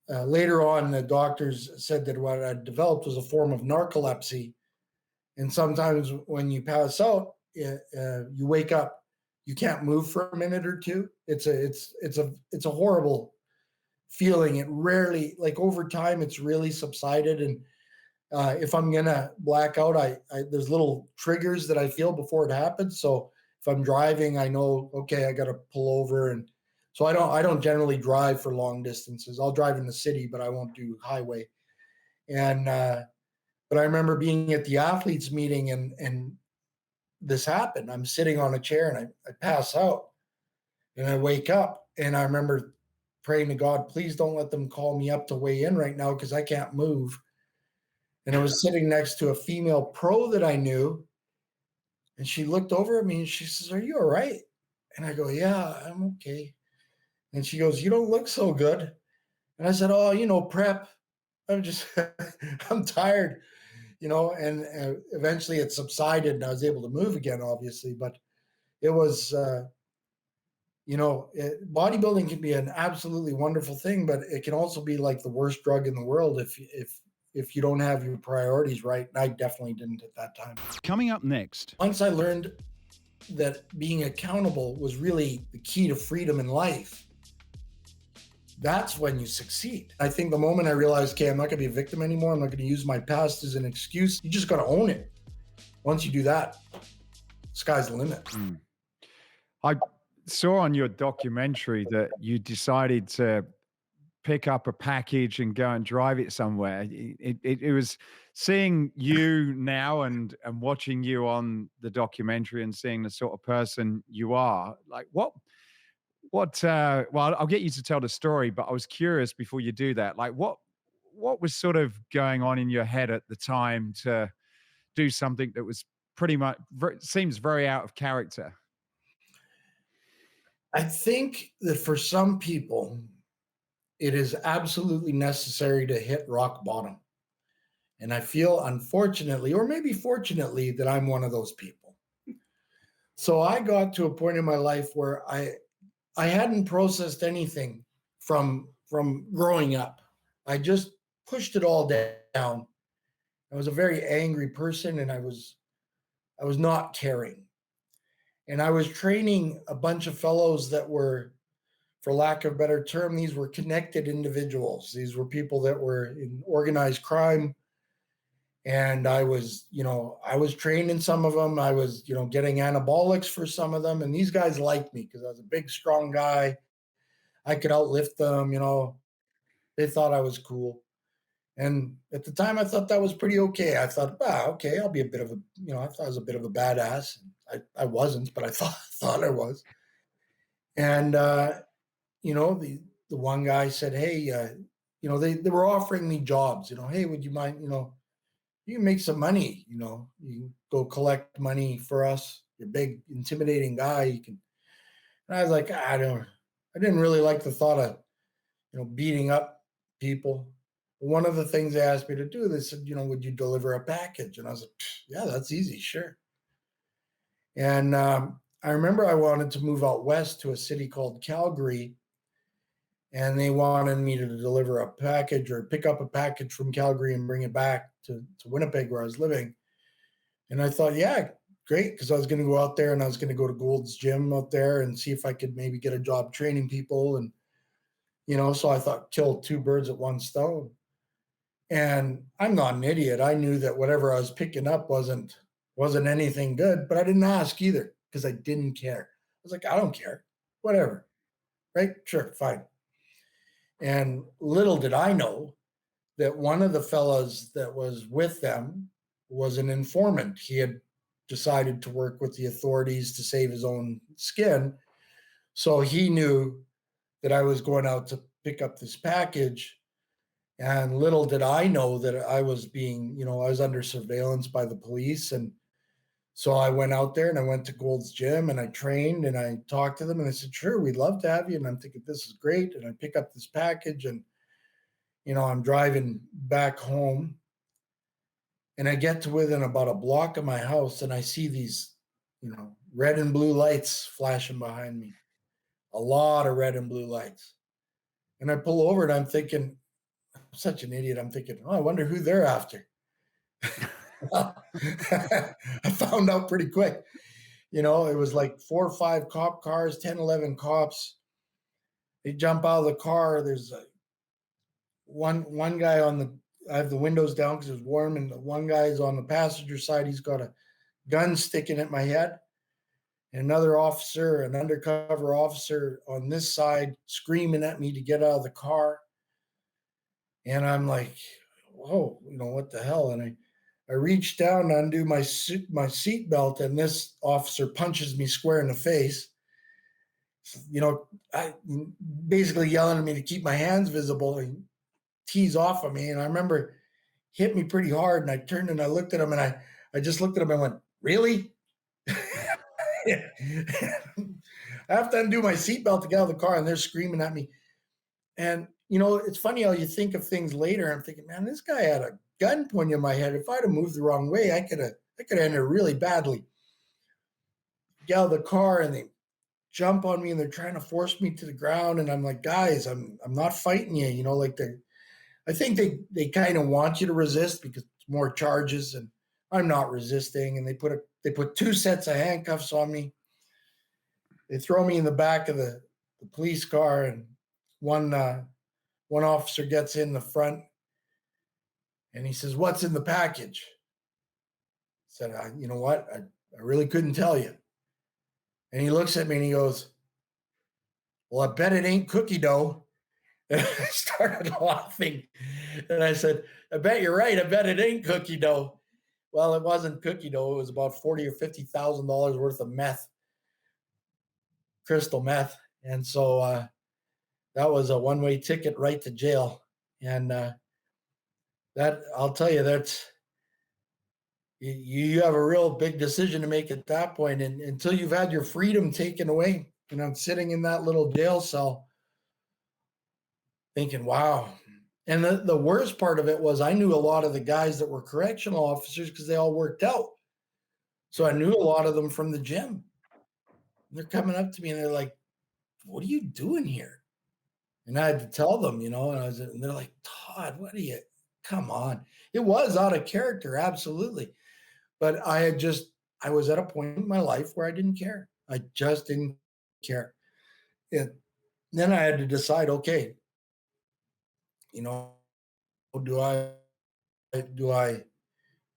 A: later on, the doctors said that what I developed was a form of narcolepsy. And sometimes when you pass out, you wake up, you can't move for a minute or two. It's a horrible feeling. It rarely, like over time, it's really subsided. And if I'm gonna black out, there's little triggers that I feel before it happens. So if I'm driving, I know, okay, I got to pull over. And so I don't generally drive for long distances. I'll drive in the city, but I won't do highway. And but I remember being at the athletes meeting, and this happened. I'm sitting on a chair, and I pass out, and I wake up, and I remember praying to God, please don't let them call me up to weigh in right now, because I can't move. And I was sitting next to a female pro that I knew, and she looked over at me and she says, are you all right? And I go, yeah, I'm okay. And she goes, you don't look so good. And I said, oh, prep. I'm tired. and eventually it subsided and I was able to move again, obviously. But it was, bodybuilding can be an absolutely wonderful thing, but it can also be like the worst drug in the world if you don't have your priorities right. And I definitely didn't at that time.
B: Coming up next.
A: Once I learned that being accountable was really the key to freedom in life, that's when you succeed. I think the moment I realized, okay, I'm not gonna be a victim anymore, I'm not gonna use my past as an excuse, you just gotta own it. Once you do that, sky's the limit.
C: I saw on your documentary that you decided to pick up a package and go and drive it somewhere. It was seeing you now and watching you on the documentary and seeing the sort of person you are. Like well, I'll get you to tell the story, but I was curious before you do that. Like what was sort of going on in your head at the time to do something that was pretty much seems very out of character?
A: I think that for some people, it is absolutely necessary to hit rock bottom. And I feel, unfortunately, or maybe fortunately, that I'm one of those people. So I got to a point in my life where I hadn't processed anything from growing up. I just pushed it all down. I was a very angry person, and I was not caring. And I was training a bunch of fellows that were, for lack of a better term, these were connected individuals. These were people that were in organized crime. And I was training some of them. I was, getting anabolics for some of them. And these guys liked me because I was a big, strong guy. I could outlift them, they thought I was cool. And at the time I thought that was pretty okay. I thought, okay, I'll be a bit of I thought I was a bit of a badass. I wasn't, but I thought I was. And, the one guy said, hey, they were offering me jobs, hey, would you mind, you can make some money, you can go collect money for us. You're a big, intimidating guy. You can. And I was like, I didn't really like the thought of, beating up people. One of the things they asked me to do, they said, would you deliver a package? And I was like, yeah, that's easy, sure. And I remember I wanted to move out west to a city called Calgary, and they wanted me to deliver a package or pick up a package from Calgary and bring it back to Winnipeg where I was living. And I thought, yeah, great, because I was going to go out there and I was going to go to Gold's Gym out there and see if I could maybe get a job training people. And, so I thought, kill two birds with one stone. And I'm not an idiot. I knew that whatever I was picking up wasn't anything good, but I didn't ask either because I didn't care. I was like, I don't care, whatever, right? Sure, fine. And little did I know that one of the fellas that was with them was an informant. He had decided to work with the authorities to save his own skin. So he knew that I was going out to pick up this package. And little did I know that I was being, I was under surveillance by the police. And so I went out there and I went to Gold's Gym and I trained and I talked to them and I said, sure, we'd love to have you. And I'm thinking, this is great. And I pick up this package and, I'm driving back home and I get to within about a block of my house and I see these, red and blue lights flashing behind me, a lot of red and blue lights. And I pull over and I'm thinking, I'm such an idiot. I'm thinking, I wonder who they're after. Well, I found out pretty quick. It was like 4 or 5 cop cars, 10, 11 cops. They jump out of the car. There's one guy I have the windows down because it was warm, and one guy's on the passenger side. He's got a gun sticking at my head. And another officer, an undercover officer on this side, screaming at me to get out of the car. And I'm like, whoa, what the hell? And I reach down to undo my seat belt, and this officer punches me square in the face. I basically yelling at me to keep my hands visible and tease off of me. And I remember hit me pretty hard, and I turned and I looked at him, and I just looked at him and went, really? I have to undo my seatbelt to get out of the car, and they're screaming at me. And, it's funny how you think of things later. I'm thinking, man, this guy had a gun pointing in my head. If I'd have moved the wrong way, I could have ended really badly. Get out of the car and they jump on me and they're trying to force me to the ground. And I'm like, guys, I'm not fighting you. You know, like I think they kind of want you to resist because it's more charges, and I'm not resisting. And they put two sets of handcuffs on me. They throw me in the back of the police car, and one officer gets in the front and he says, "What's in the package?" I said, "You know what? I really couldn't tell you." And he looks at me and he goes, "Well, I bet it ain't cookie dough." And I started laughing. And I said, "I bet you're right. I bet it ain't cookie dough." Well, it wasn't cookie dough. It was about $40,000 or $50,000 worth of meth, crystal meth. And so that was a one-way ticket right to jail. And that, I'll tell you, that's, you have a real big decision to make at that point. And until you've had your freedom taken away, and I'm sitting in that little jail cell thinking, wow. And the worst part of it was I knew a lot of the guys that were correctional officers because they all worked out. So I knew a lot of them from the gym. They're coming up to me and they're like, "What are you doing here?" And I had to tell them, you know, and they're like, "Todd, what are you, come on." It was out of character, absolutely. But I was at a point in my life where I didn't care. I just didn't care. And then I had to decide, okay, you know, do I do I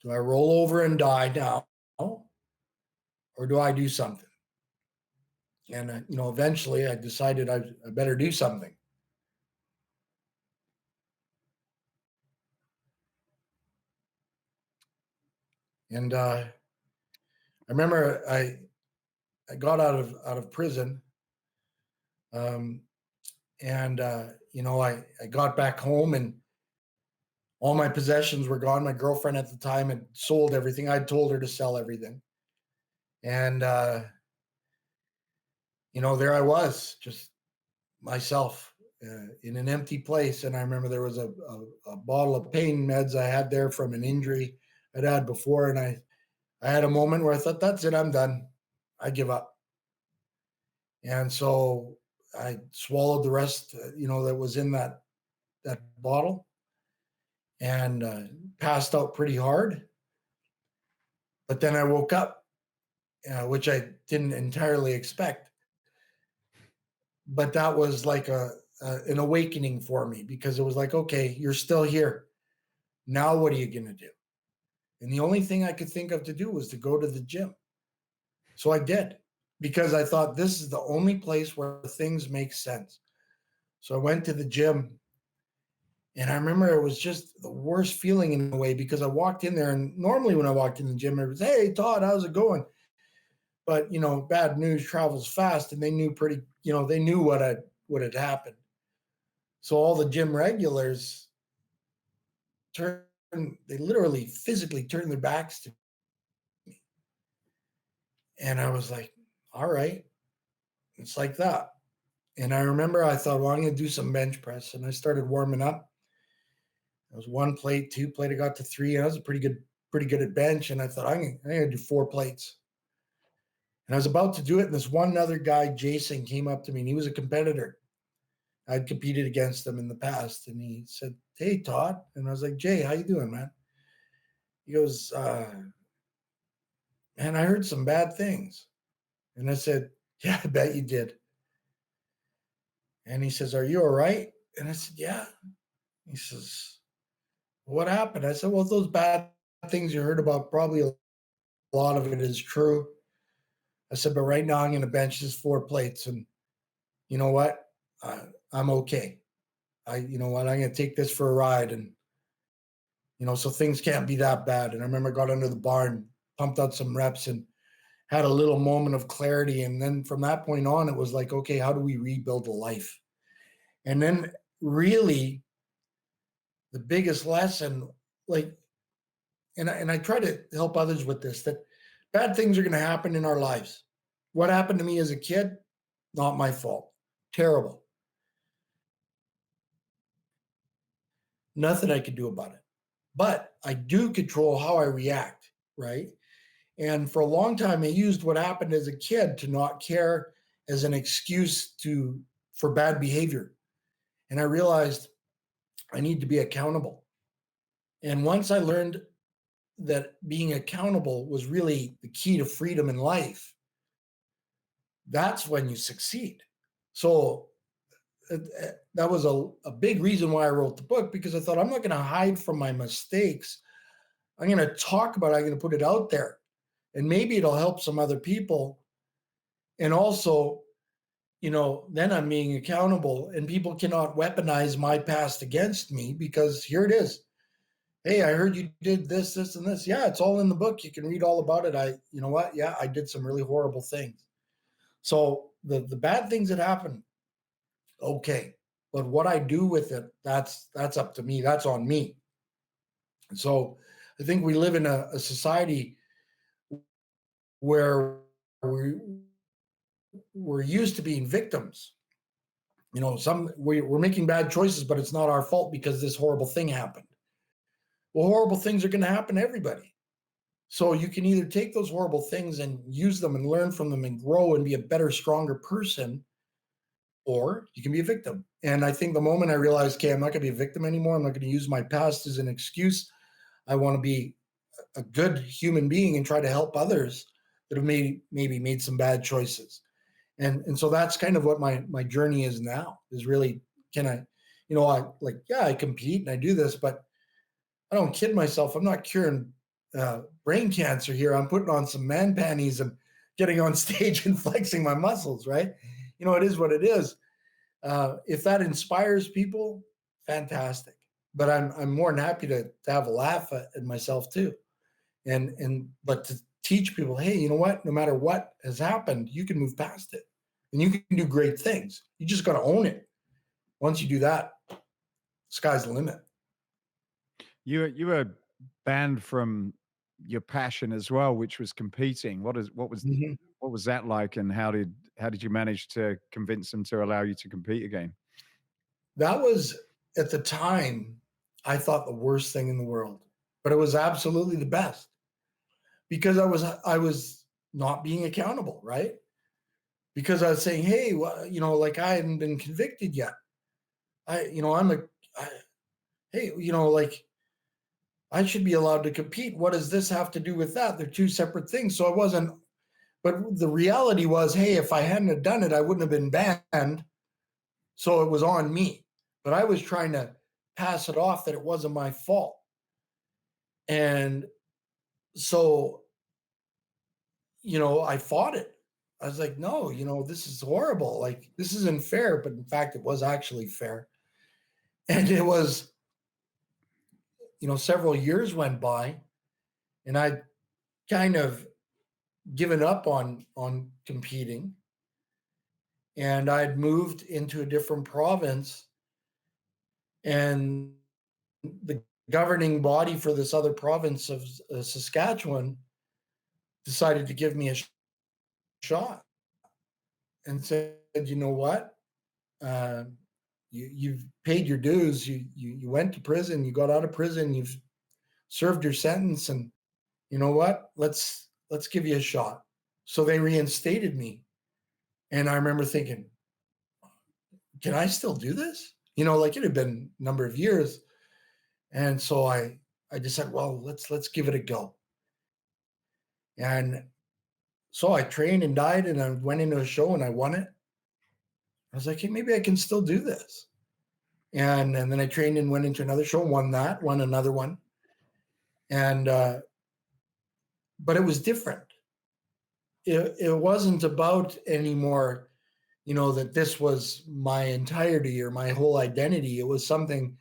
A: do I roll over and die now, or do I do something? And eventually I decided I better do something. And I remember I got out of prison, um, and I got back home and all my possessions were gone. My girlfriend at the time had sold everything. I'd told her to sell everything, and there I was, just myself in an empty place. And I remember there was a bottle of pain meds I had there from an injury I'd had before, and I had a moment where I thought, "That's it, I'm done. I give up." And so I swallowed the rest, that was in that bottle, and passed out pretty hard. But then I woke up, which I didn't entirely expect. But that was like an awakening for me, because it was like, okay, you're still here. Now what are you going to do? And the only thing I could think of to do was to go to the gym. So I did, because I thought this is the only place where things make sense. So I went to the gym, and I remember it was just the worst feeling in a way, because I walked in there, and normally when I walked in the gym, it was, "Hey, Todd, how's it going?" But bad news travels fast, and they knew what had happened. So all the gym regulars turned, they literally physically turned their backs to me. And I was like, all right, it's like that. And I remember I thought, well, I'm going to do some bench press. And I started warming up. It was one plate, two plate. I got to three. And I was pretty good at bench. And I thought, I'm going to do 4 plates. And I was about to do it. And this one other guy, Jason, came up to me, and he was a competitor. I'd competed against him in the past. And he said, "Hey, Todd." And I was like, "Jay, how you doing, man?" He goes, "Man, I heard some bad things." And I said, "Yeah, I bet you did." And he says, "Are you all right?" And I said, "Yeah." He says, "What happened?" I said, "Well, those bad things you heard about, probably a lot of it is true." I said, "But right now I'm going to bench this 4 plates. And you know what? I'm okay. You know what? I'm going to take this for a ride. And, so things can't be that bad." And I remember I got under the bar and pumped out some reps and had a little moment of clarity. And then from that point on, it was like, okay, how do we rebuild a life? And then really the biggest lesson, like, and I try to help others with this, that bad things are going to happen in our lives. What happened to me as a kid, not my fault. Terrible. Nothing I could do about it. but I do control how I react, right? And for a long time, I used what happened as a kid to not care as an excuse for bad behavior. And I realized I need to be accountable. And once I learned that being accountable was really the key to freedom in life, that's when you succeed. So that was a big reason why I wrote the book, because I thought I'm not going to hide from my mistakes. I'm going to talk about it. I'm going to put it out there, and maybe it'll help some other people. And also, then I'm being accountable, and people cannot weaponize my past against me, because here it is. Hey, I heard you did this, this, and this. Yeah, it's all in the book. You can read all about it. You know what? Yeah, I did some really horrible things. So the bad things that happen, okay. But what I do with it, that's up to me. That's on me. So I think we live in a society where we're used to being victims. We're making bad choices, but it's not our fault because this horrible thing happened. Well, horrible things are going to happen to everybody. So you can either take those horrible things and use them and learn from them and grow and be a better, stronger person, or you can be a victim. And I think the moment I realized, okay, I'm not going to be a victim anymore, I'm not going to use my past as an excuse. I want to be a good human being and try to help others that have maybe made some bad choices. And so that's kind of what my journey is now, is really, can I, I compete and I do this, but I don't kid myself. I'm not curing brain cancer here. I'm putting on some man panties and getting on stage and flexing my muscles, right? It is what it is. If that inspires people, fantastic. But I'm more than happy to have a laugh at myself too. But to teach people, hey, you know what? No matter what has happened, you can move past it and you can do great things. You just got to own it. Once you do that, sky's the limit.
C: You were banned from your passion as well, which was competing. What
A: Mhm.
C: was that like, and how did you manage to convince them to allow you to compete again?
A: That was, at the time, I thought the worst thing in the world, but it was absolutely the best, because I was not being accountable, right? Because I was saying, hey, well, like, I hadn't been convicted yet. I, hey, like, I should be allowed to compete. What does this have to do with that? They're two separate things. So I wasn't, but the reality was, hey, if I hadn't have done it, I wouldn't have been banned. So it was on me. But I was trying to pass it off that it wasn't my fault. And so, I fought it. I was like, no, this is horrible. Like, this isn't fair. But in fact, it was actually fair. And it was, several years went by, and I'd kind of given up on competing. And I'd moved into a different province, and the governing body for this other province of Saskatchewan decided to give me a shot and said, you know what? Uh, you've paid your dues. You went to prison. You got out of prison. You've served your sentence, and you know what? Let's give you a shot. So they reinstated me, and I remember thinking, can I still do this? Like, it had been a number of years, and so I just said, well, let's give it a go. And so I trained and died, and I went into a show and I won it. I was like, hey, maybe I can still do this. And then I trained and went into another show, won that, won another one. And but it was different. It wasn't about anymore, that this was my entirety or my whole identity. It was something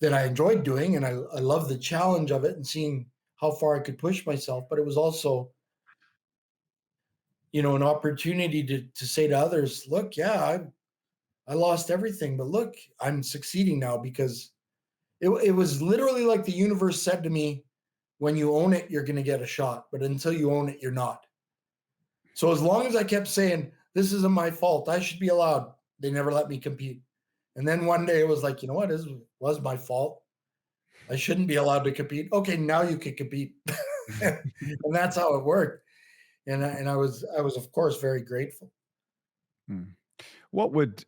A: that I enjoyed doing, and I loved the challenge of it and seeing how far I could push myself. But it was also, an opportunity to say to others, look, yeah, I lost everything, but look, I'm succeeding now, because it was literally like the universe said to me, when you own it, you're going to get a shot, but until you own it, you're not. So as long as I kept saying, this isn't my fault, I should be allowed, they never let me compete. And then one day it was like, you know what, this was my fault. I shouldn't be allowed to compete. Okay, now you can compete. And that's how it worked. And I was of course very grateful.
C: Hmm. What would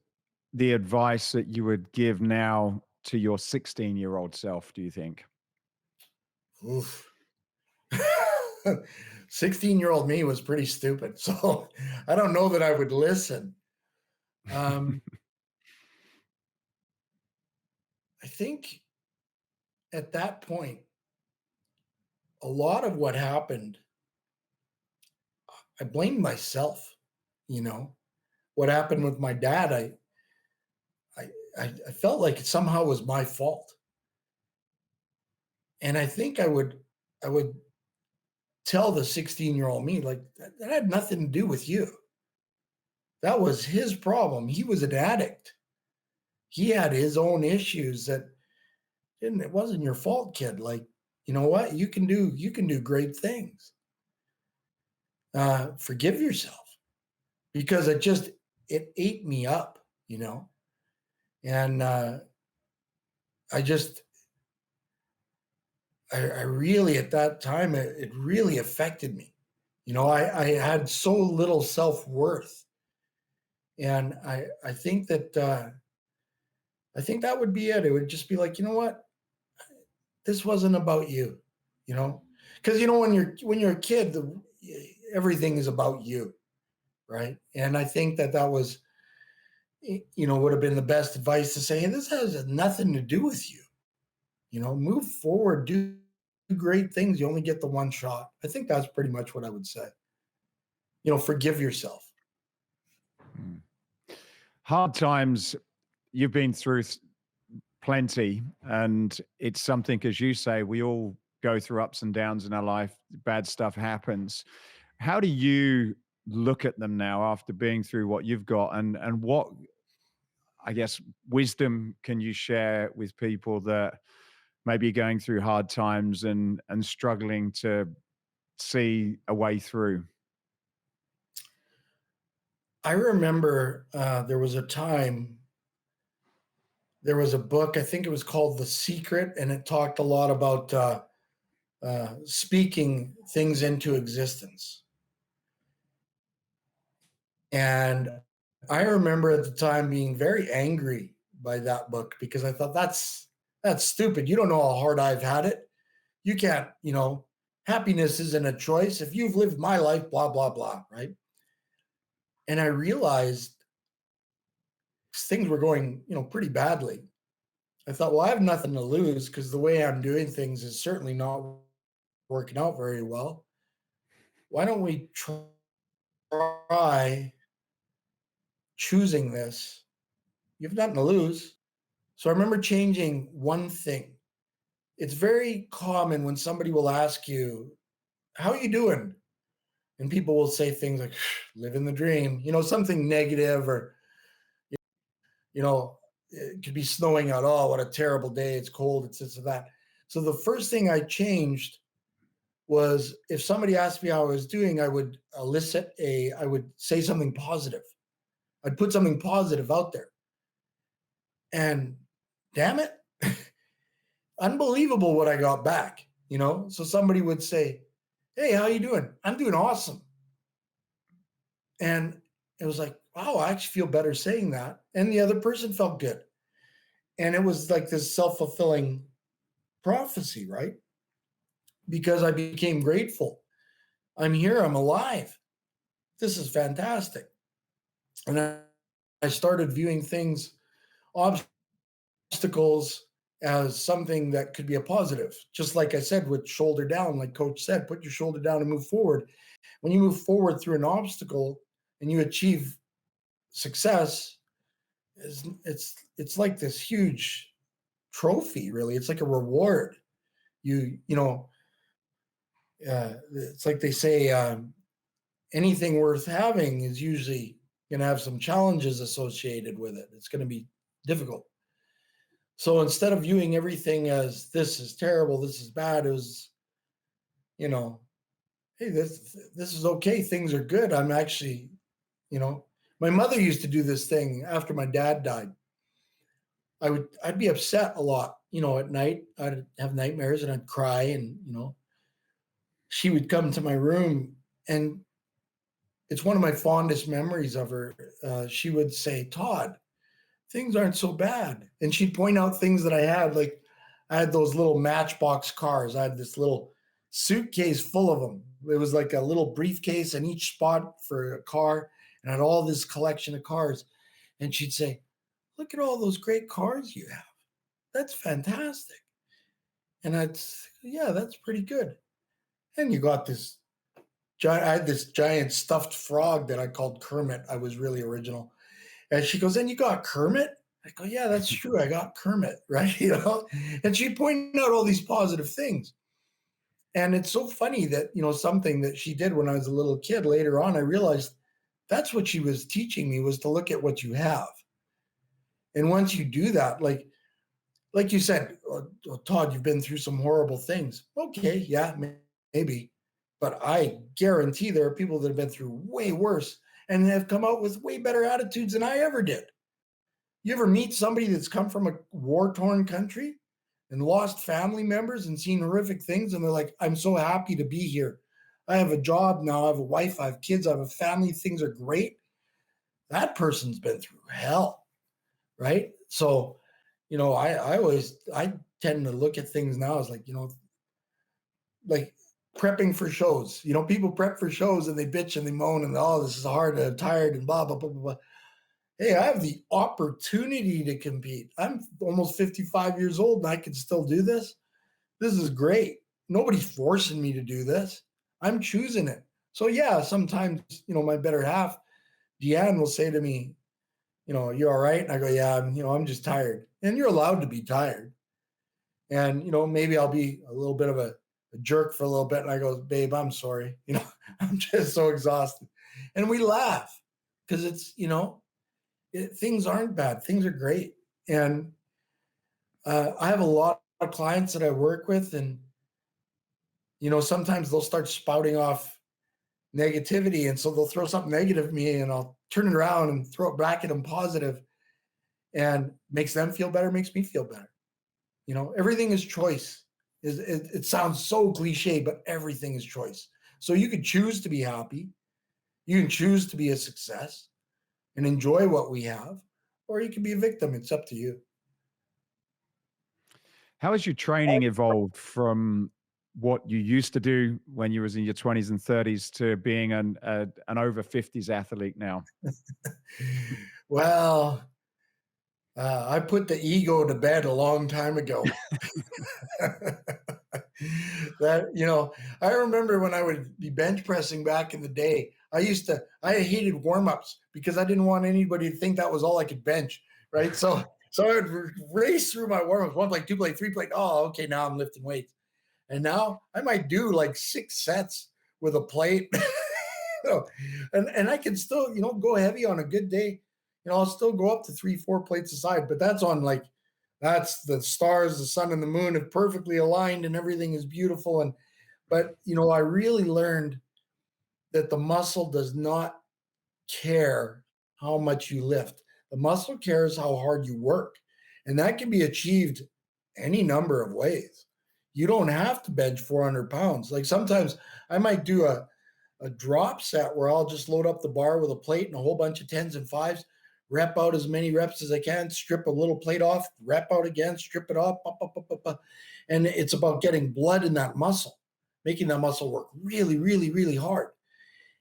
C: the advice that you would give now to your 16-year-old self, do you think?
A: Oof. 16-year-old me was pretty stupid. So I don't know that I would listen. Um, I think at that point, a lot of what happened, I blamed myself. You know, what happened with my dad, I, I felt like it somehow was my fault. And I think I would tell the 16-year-old me, like, that had nothing to do with you. That was his problem. He was an addict. He had his own issues that didn't, it wasn't your fault, kid. Like, you know what? You can do great things. Forgive yourself because it ate me up, you know? And I just I really at that time it really affected me. You know, I had so little self-worth. And I think that would be it. It would just be like, you know what? This wasn't about you, you know? Because you know, when you're a kid, everything is about you, right? And I think that was, would have been the best advice to say, hey, this has nothing to do with you. You know, move forward, do great things. You only get the one shot. I think that's pretty much what I would say. You know, forgive yourself.
C: Mm. Hard times, you've been through plenty, and it's something, as you say, we all go through ups and downs in our life. Bad stuff happens. How do you look at them now after being through what you've got, and what, I guess, wisdom can you share with people that may be going through hard times and struggling to see a way through?
A: I remember there was a time, there was a book, I think it was called The Secret, and it talked a lot about speaking things into existence. And I remember at the time being very angry by that book because I thought that's stupid. You don't know how hard I've had it. You can't, happiness isn't a choice. If you've lived my life, blah, blah, blah, right? And I realized things were going, pretty badly. I thought, well, I have nothing to lose because the way I'm doing things is certainly not working out very well. Why don't we try choosing this? You have nothing to lose. So I remember changing one thing. It's very common when somebody will ask you, how are you doing? And people will say things like, living the dream, something negative, or, it could be snowing out. Oh, what a terrible day. It's cold. It's this or that. So the first thing I changed was if somebody asked me how I was doing, I would I would say something positive. I'd put something positive out there. And damn it, unbelievable what I got back, So somebody would say, hey, how you doing? I'm doing awesome. And it was like, wow, I actually feel better saying that. And the other person felt good. And it was like this self-fulfilling prophecy, right? Because I became grateful. I'm here, I'm alive. This is fantastic. And I started viewing things, obstacles, as something that could be a positive. Just like I said, with shoulder down, like Coach said, put your shoulder down and move forward. When you move forward through an obstacle and you achieve success, it's like this huge trophy, really. It's like a reward. It's like they say, anything worth having is usually going to have some challenges associated with it. It's going to be difficult. So instead of viewing everything as this is terrible, this is bad, it was, hey, this is okay. Things are good. I'm actually, my mother used to do this thing after my dad died. I'd be upset a lot at night I'd have nightmares and I'd cry, and she would come to my room, and it's one of my fondest memories of her. She would say, "Todd, things aren't so bad," and she'd point out things that I had. Like I had those little Matchbox cars. I had this little suitcase full of them. It was like a little briefcase in each spot for a car, and I had all this collection of cars. And she'd say, "Look at all those great cars you have. That's fantastic." And yeah, that's pretty good. And you got this giant, I had this giant stuffed frog that I called Kermit. I was really original. And she goes, "And you got Kermit?" I go, "Yeah, that's true. I got Kermit," right? And she pointed out all these positive things. And it's so funny that, something that she did when I was a little kid, later on, I realized that's what she was teaching me, was to look at what you have. And once you do that, like you said, Todd, you've been through some horrible things. Okay, yeah, maybe. But I guarantee there are people that have been through way worse and have come out with way better attitudes than I ever did. You ever meet somebody that's come from a war-torn country and lost family members and seen horrific things, and they're like, "I'm so happy to be here. I have a job now. I have a wife. I have kids. I have a family. Things are great." That person's been through hell, right? So, I tend to look at things now as like prepping for shows. People prep for shows and they bitch and they moan and, "Oh, this is hard. I'm tired," and blah, blah, blah, blah, blah. Hey, I have the opportunity to compete. I'm almost 55 years old and I can still do this. This is great. Nobody's forcing me to do this. I'm choosing it. So yeah, sometimes, my better half, Deanne, will say to me, "You all right?" And I go, "Yeah, I'm just tired." And you're allowed to be tired. And, maybe I'll be a little bit of a jerk for a little bit. And I go, "Babe, I'm sorry. I'm just so exhausted." And we laugh because it's, things aren't bad. Things are great. And I have a lot of clients that I work with, and sometimes they'll start spouting off negativity, and so they'll throw something negative at me, and I'll turn it around and throw it back at them positive, and makes them feel better, makes me feel better. Everything is choice. It sounds so cliche, but everything is choice. So you could choose to be happy, you can choose to be a success and enjoy what we have, or you can be a victim. It's up to you.
C: How has your training evolved from what you used to do when you was in your 20s and 30s to being an over 50s athlete now?
A: Well, I put the ego to bed a long time ago. I remember when I would be bench pressing back in the day, I hated warm-ups because I didn't want anybody to think that was all I could bench, right? So I would race through my warm-ups, 1 plate, 2 plate, 3 plate. Oh, okay, now I'm lifting weights. And now I might do like 6 sets with a plate. And I can still, go heavy on a good day. I'll still go up to 3, 4 plates aside, but that's the stars, the sun and the moon have perfectly aligned and everything is beautiful. But I really learned that the muscle does not care how much you lift. The muscle cares how hard you work. And that can be achieved any number of ways. You don't have to bench 400 pounds. Like sometimes I might do a drop set where I'll just load up the bar with a plate and a whole bunch of 10s and 5s, rep out as many reps as I can, strip a little plate off, rep out again, strip it off, and it's about getting blood in that muscle, making that muscle work really, really, really hard.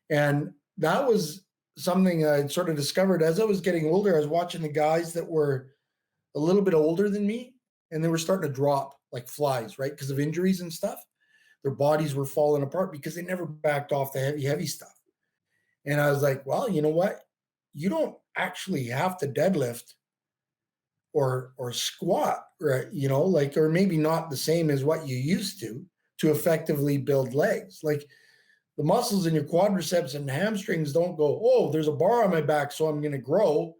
A: And that was something I sort of discovered as I was getting older. I was watching the guys that were a little bit older than me, and they were starting to drop like flies, right? Because of injuries and stuff. Their bodies were falling apart because they never backed off the heavy, heavy stuff. And I was like, well, you know what? You don't actually have to deadlift or squat, right? Or maybe not the same as what you used to effectively build legs. Like the muscles in your quadriceps and hamstrings don't go, "Oh, there's a bar on my back, so I'm going to grow."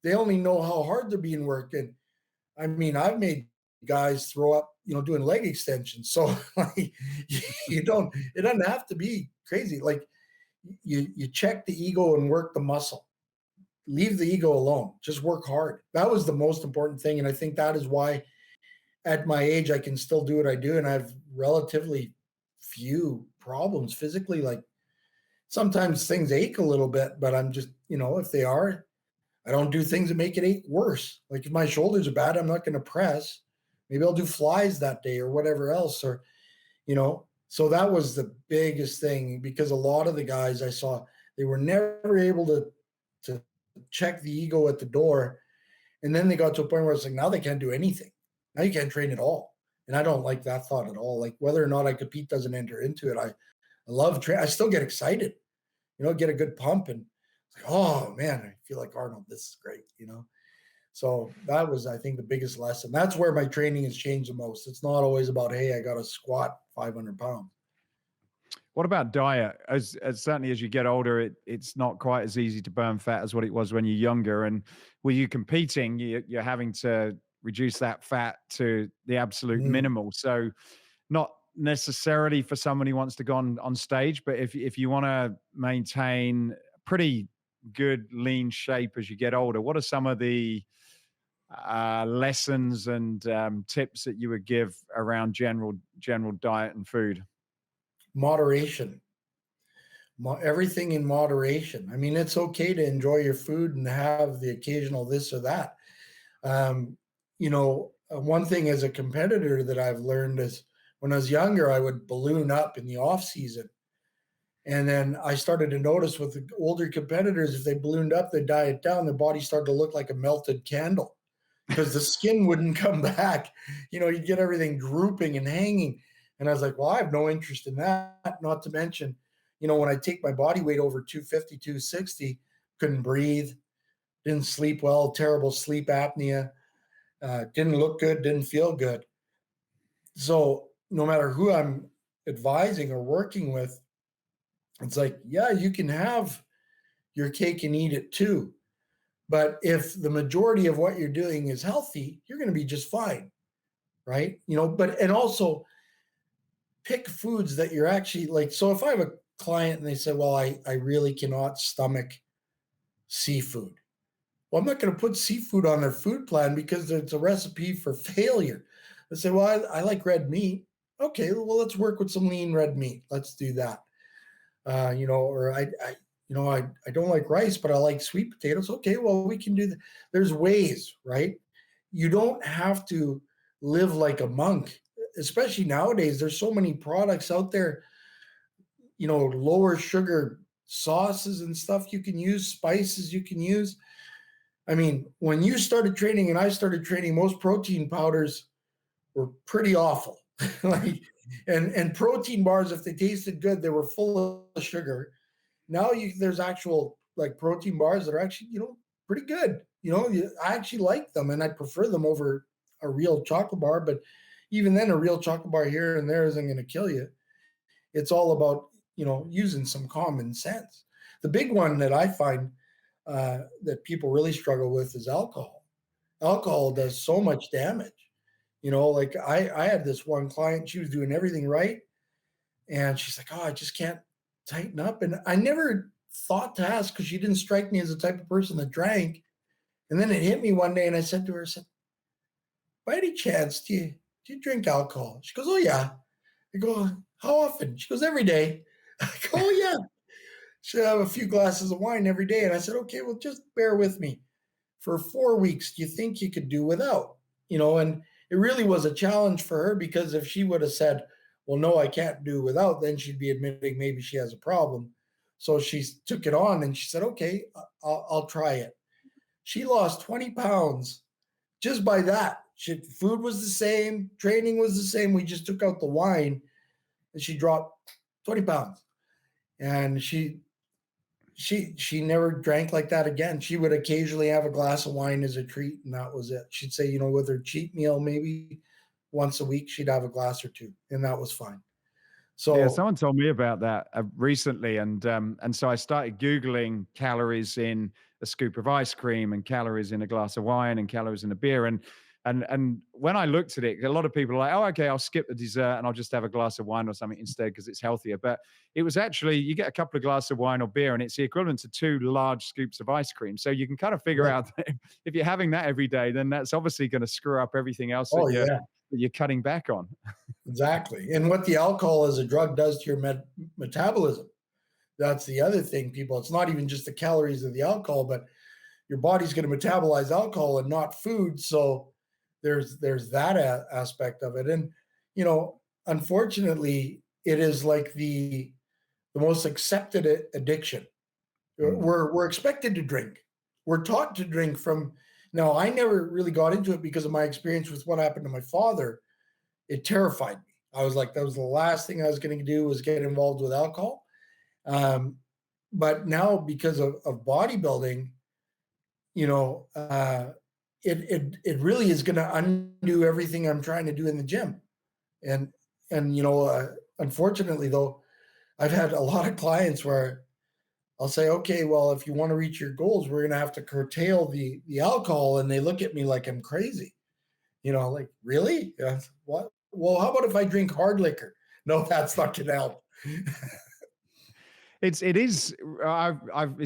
A: They only know how hard they're being worked. And I mean, I've made guys throw up, doing leg extensions. So like, it doesn't have to be crazy. Like you check the ego and work the muscle. Leave the ego alone. Just work hard. That was the most important thing. And I think that is why at my age, I can still do what I do, and I have relatively few problems physically. Like sometimes things ache a little bit, but I'm just, if they are, I don't do things that make it ache worse. Like if my shoulders are bad, I'm not going to press. Maybe I'll do flies that day or whatever else. Or, so that was the biggest thing, because a lot of the guys I saw, they were never able to check the ego at the door. And then they got to a point where it's like, now they can't do anything. Now you can't train at all. And I don't like that thought at all. Like whether or not I compete doesn't enter into it. I love training. I still get excited, get a good pump, and it's like, oh man, I feel like Arnold. This is great. So that was, I think, the biggest lesson. That's where my training has changed the most. It's not always about, hey, I got to squat 500 pounds.
C: What about diet? As certainly as you get older, it's not quite as easy to burn fat as what it was when you're younger. And when you're competing, you're having to reduce that fat to the absolute minimal. So not necessarily for someone who wants to go on stage, but if you want to maintain pretty good lean shape as you get older, what are some of the lessons and tips that you would give around general diet and food?
A: Moderation. Everything in moderation. I mean, it's okay to enjoy your food and have the occasional this or that. One thing as a competitor that I've learned is when I was younger, I would balloon up in the off season. And then I started to notice with the older competitors, if they ballooned up, they diet down, their body started to look like a melted candle because the skin wouldn't come back. You'd get everything drooping and hanging. And I was like, well, I have no interest in that. Not to mention, when I take my body weight over 250, 260, couldn't breathe, didn't sleep well, terrible sleep apnea, didn't look good, didn't feel good. So no matter who I'm advising or working with, it's like, yeah, you can have your cake and eat it too. But if the majority of what you're doing is healthy, you're going to be just fine. Right. And also pick foods that you're actually like. So if I have a client and they say, well, I really cannot stomach seafood. Well, I'm not going to put seafood on their food plan because it's a recipe for failure. They say, well, I like red meat. Okay, well, let's work with some lean red meat. Let's do that. Or I don't like rice, but I like sweet potatoes. Okay, well, we can do that. There's ways, right? You don't have to live like a monk, especially nowadays. There's so many products out there, lower sugar sauces and stuff you can use, spices you can use. I mean, when you started training and I started training, most protein powders were pretty awful. And protein bars, if they tasted good, they were full of sugar. Now there's actual like protein bars that are actually, pretty good. I actually like them and I prefer them over a real chocolate bar. But even then, a real chocolate bar here and there isn't going to kill you. It's all about, using some common sense. The big one that I find that people really struggle with is alcohol. Alcohol does so much damage. Like I had this one client, she was doing everything right. And she's like, oh, I just can't tighten up. And I never thought to ask because she didn't strike me as the type of person that drank. And then it hit me one day and I said to her, by any chance, do you drink alcohol? She goes, oh, yeah. I go, how often? She goes, every day. I go, oh, yeah. She'll have a few glasses of wine every day. And I said, okay, well, just bear with me. For 4 weeks, do you think you could do without? And it really was a challenge for her because if she would have said, well, no, I can't do without, then she'd be admitting maybe she has a problem. So she took it on and she said, okay, I'll try it. She lost 20 pounds just by that. Food was the same. Training was the same. We just took out the wine and she dropped 20 pounds. And she never drank like that again. She would occasionally have a glass of wine as a treat, and that was it. She'd say, with her cheat meal, maybe once a week, she'd have a glass or two, and that was fine. So
C: yeah, someone told me about that recently, and so I started Googling calories in a scoop of ice cream, and calories in a glass of wine, and calories in a beer, and when I looked at it, a lot of people are like, oh, okay, I'll skip the dessert and I'll just have a glass of wine or something instead because it's healthier. But it was actually, you get a couple of glasses of wine or beer and it's the equivalent to 2 large scoops of ice cream. So you can kind of figure out that if you're having that every day, then that's obviously going to screw up everything else that that you're cutting back on.
A: Exactly. And what the alcohol as a drug does to your metabolism. That's the other thing, people. It's not even just the calories of the alcohol, but your body's going to metabolize alcohol and not food. So there's that aspect of it. And, unfortunately, it is like the most accepted addiction. We're expected to drink. We're taught to drink from. Now, I never really got into it because of my experience with what happened to my father. It terrified me. I was like, that was the last thing I was going to do, was get involved with alcohol. But now, because of bodybuilding, it really is going to undo everything I'm trying to do in the gym. And unfortunately, though, I've had a lot of clients where I'll say, okay, well, if you want to reach your goals, we're going to have to curtail the alcohol. And they look at me like I'm crazy. Like, really? Yeah. What? Well, how about if I drink hard liquor? No, that's not going to help.
C: It's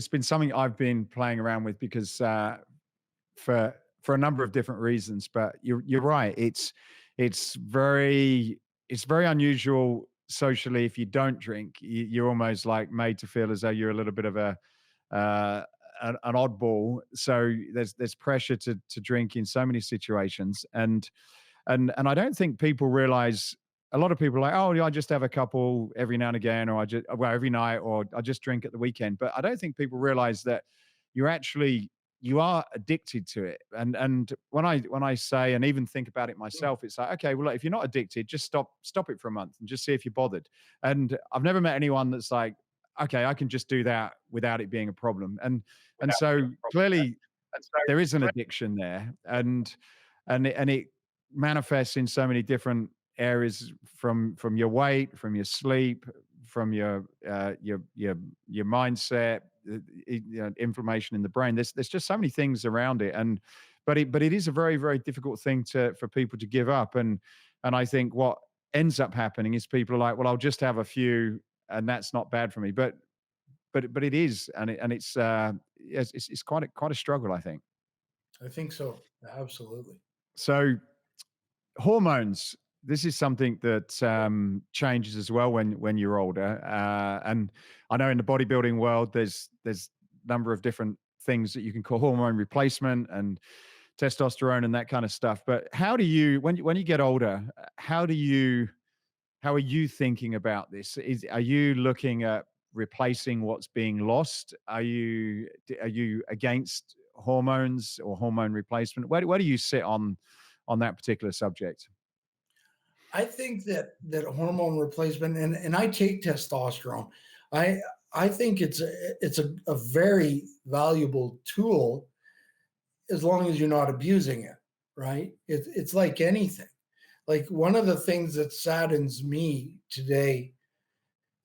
C: been something I've been playing around with because for a number of different reasons. But you're right. It's very unusual socially. If you don't drink, you're almost like made to feel as though you're a little bit of an oddball. So there's pressure to drink in so many situations, and I don't think people realize. A lot of people are like, oh, I just have a couple every now and again, or every night, or I just drink at the weekend. But I don't think people realize that you are addicted to it. And when I say, and even think about it myself, it's like, okay, well, look, if you're not addicted, just stop it for a month and just see if you're bothered. And I've never met anyone that's like, okay, I can just do that without it being a problem. And so clearly there is an addiction there, and it manifests in so many different areas, from your weight, from your sleep, from your mindset, inflammation in the brain. There's just so many things around it, but it is a very, very difficult thing for people to give up. And I think what ends up happening is people are like, well, I'll just have a few, and that's not bad for me. But it is, and it's quite a struggle, I think.
A: I think so. Absolutely.
C: So hormones. This is something that changes as well when you're older. And I know in the bodybuilding world, there's a number of different things that you can call hormone replacement and testosterone and that kind of stuff. But how do you, when you get older, how are you thinking about this? Are you looking at replacing what's being lost? Are you against hormones or hormone replacement? Where do you sit on that particular subject?
A: I think that hormone replacement, and I take testosterone. I think it's a very valuable tool, as long as you're not abusing it, right? It's like anything. Like, one of the things that saddens me today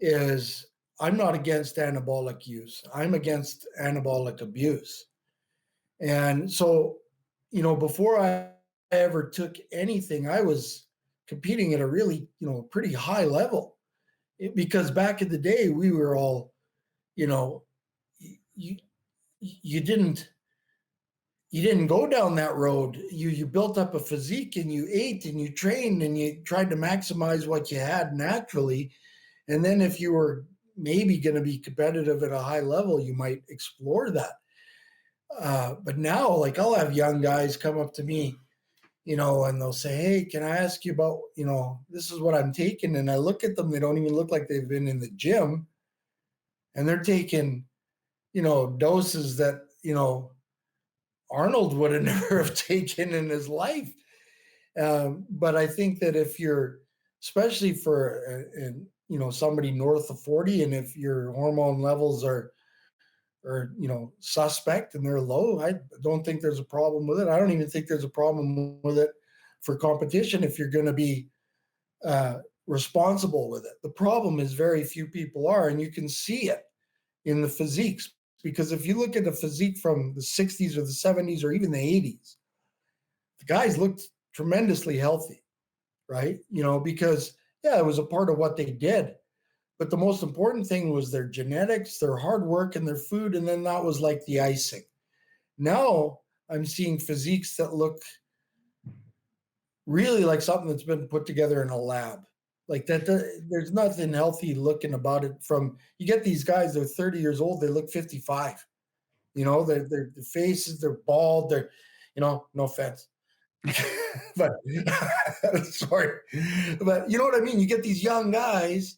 A: is I'm not against anabolic use. I'm against anabolic abuse. And so, before I ever took anything, I was competing at a really, pretty high level. Because back in the day, we were all, you didn't go down that road. You built up a physique, and you ate and you trained and you tried to maximize what you had naturally. And then if you were maybe going to be competitive at a high level, you might explore that. But now, like, I'll have young guys come up to me, and they'll say, hey, can I ask you about, this is what I'm taking. And I look at them, they don't even look like they've been in the gym. And they're taking, doses that, Arnold would have never have taken in his life. But I think that if you're, especially for, somebody north of 40, and if your hormone levels are suspect and they're low, I don't think there's a problem with it. I don't even think there's a problem with it for competition if you're going to be responsible with it. The problem is very few people are, and you can see it in the physiques, because if you look at the physique from the 60s or the 70s or even the 80s, the guys looked tremendously healthy, right? Because it was a part of what they did. But the most important thing was their genetics, their hard work, and their food. And then that was like the icing. Now I'm seeing physiques that look really like something that's been put together in a lab. Like that, there's nothing healthy looking about it. From you get these guys, they're 30 years old, they look 55. You know, their faces, they're bald, they're, no offense, but sorry, but you know what I mean. You get these young guys,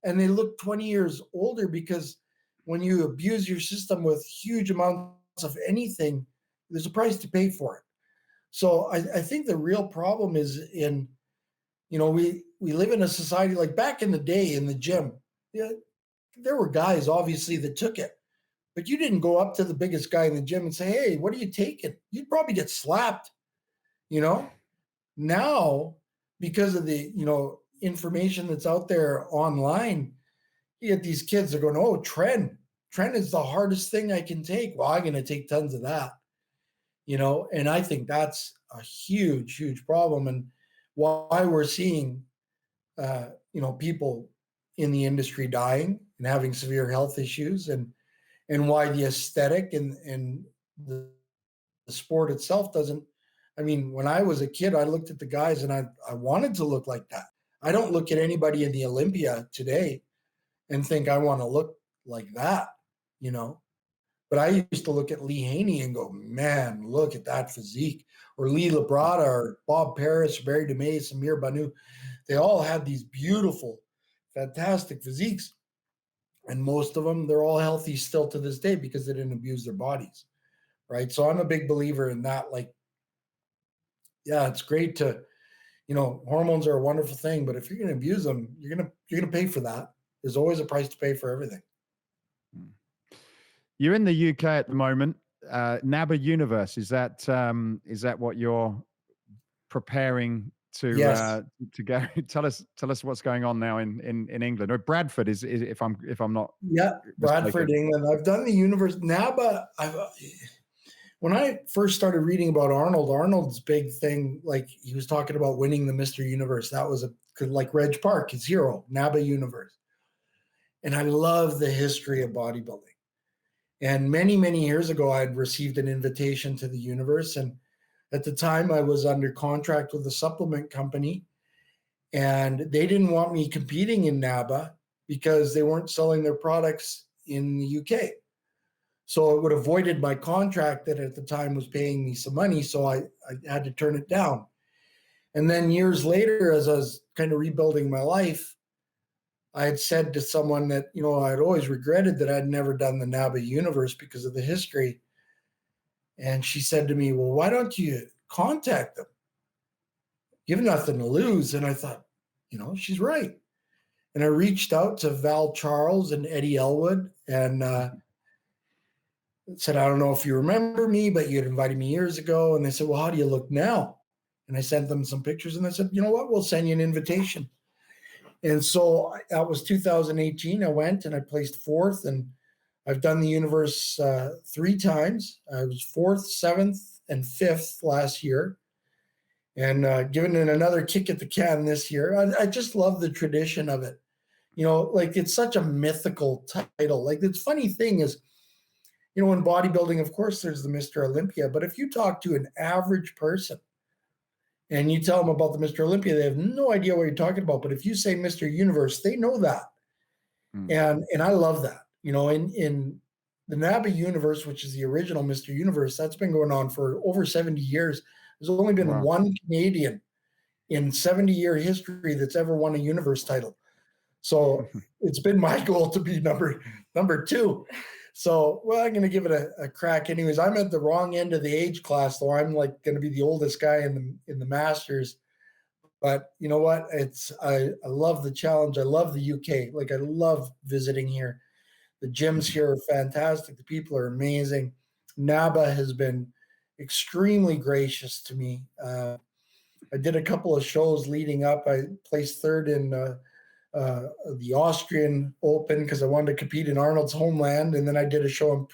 A: and they look 20 years older because when you abuse your system with huge amounts of anything, there's a price to pay for it. So I think the real problem is in, we live in a society like back in the day in the gym. Yeah, there were guys obviously that took it, but you didn't go up to the biggest guy in the gym and say, "Hey, what are you taking?" You'd probably get slapped. You know, now because of the information that's out there online, you get these kids that are going, "Oh, Tren is the hardest thing I can take." Well, I'm going to take tons of that. And I think that's a huge, huge problem, and why we're seeing, people in the industry dying and having severe health issues, and why the aesthetic and the sport itself doesn't. I mean, when I was a kid, I looked at the guys and I wanted to look like that. I don't look at anybody in the Olympia today and think I want to look like that, you know. But I used to look at Lee Haney and go, man, look at that physique. Or Lee Labrada or Bob Paris, Barry DeMay, Samir Banu. They all had these beautiful, fantastic physiques. And most of them, they're all healthy still to this day because they didn't abuse their bodies. Right. So I'm a big believer in that. Like, yeah, it's great to, hormones are a wonderful thing, but if you're going to abuse them, you're going to pay for that. There's always a price to pay for everything.
C: You're in the UK at the moment. NABA Universe, is that what you're preparing to
A: Yes.
C: to go? Tell us what's going on now in England, or Bradford is if I'm not
A: Bradford,
C: mistaken.
A: England. I've done the Universe NABA. When I first started reading about Arnold's big thing, like he was talking about winning the Mr. Universe. That was like Reg Park, his hero, NABA Universe. And I love the history of bodybuilding. And many, many years ago, I had received an invitation to the Universe. And at the time, I was under contract with a supplement company. And they didn't want me competing in NABA because they weren't selling their products in the UK. So it would have avoided my contract that at the time was paying me some money. So I had to turn it down. And then years later, as I was kind of rebuilding my life, I had said to someone that, I'd always regretted that I'd never done the NABA Universe because of the history. And she said to me, well, why don't you contact them? You have nothing to lose. And I thought, she's right. And I reached out to Val Charles and Eddie Elwood and said, I don't know if you remember me, but you had invited me years ago. And they said, well, how do you look now? And I sent them some pictures and I said, you know what, we'll send you an invitation. And so that was 2018. I went and I placed fourth, and I've done the Universe 3 times. I was 4th, 7th, and 5th last year, and given it another kick at the can this year. I just love the tradition of it. Like it's such a mythical title. Like the funny thing is, in bodybuilding, of course, there's the Mr. Olympia, but if you talk to an average person and you tell them about the Mr. Olympia, they have no idea what you're talking about. But if you say Mr. Universe, they know that. And I love that. In the NABA Universe, which is the original Mr. Universe, that's been going on for over 70 years. There's only been one Canadian in 70-year history that's ever won a Universe title. So it's been my goal to be number 2. So, well, I'm going to give it a crack. Anyways, I'm at the wrong end of the age class, though. I'm like going to be the oldest guy in the Masters. But you know what? I love the challenge. I love the UK. Like I love visiting here. The gyms here are fantastic. The people are amazing. NABA has been extremely gracious to me. I did a couple of shows leading up. I placed 3rd in the Austrian Open because I wanted to compete in Arnold's homeland. And then I did a show in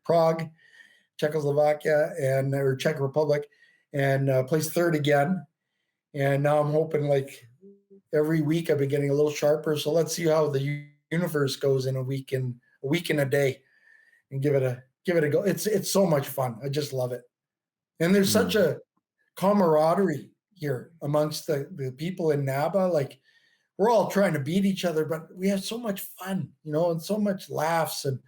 A: Prague, Czechoslovakia, or Czech Republic, and placed 3rd again. And now I'm hoping like every week I've been getting a little sharper. So let's see how the Universe goes in a week and a day, and give it a go. It's so much fun. I just love it. And there's such a camaraderie here amongst the people in NABA. Like, we're all trying to beat each other, but we have so much fun, and so much laughs, and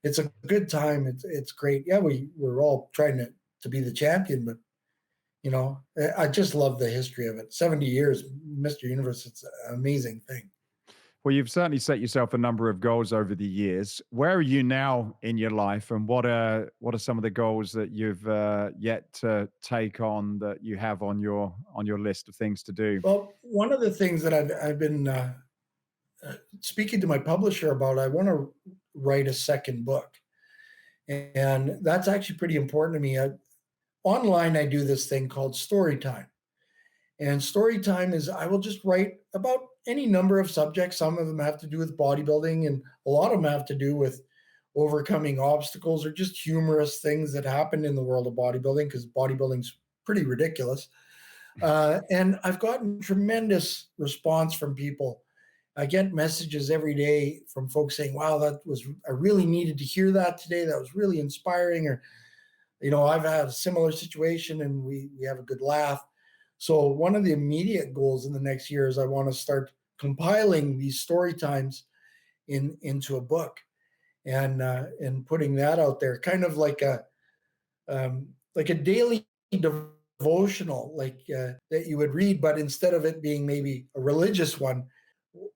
A: it's a good time. It's great. Yeah, we're all trying to be the champion, but I just love the history of it. 70 years, Mr. Universe. It's an amazing thing.
C: Well, you've certainly set yourself a number of goals over the years. Where are you now in your life, and what are some of the goals that you've yet to take on that you have on your list of things to do?
A: Well, one of the things that I've been speaking to my publisher about, I want to write a second book, and that's actually pretty important to me. Online, I do this thing called story time. And story time is I will just write about any number of subjects. Some of them have to do with bodybuilding, and a lot of them have to do with overcoming obstacles or just humorous things that happen in the world of bodybuilding, because bodybuilding's pretty ridiculous. And I've gotten tremendous response from people. I get messages every day from folks saying, wow, I really needed to hear that today. That was really inspiring. Or, I've had a similar situation and we have a good laugh. So one of the immediate goals in the next year is I want to start compiling these story times into a book, and putting that out there, kind of like a daily devotional, that you would read, but instead of it being maybe a religious one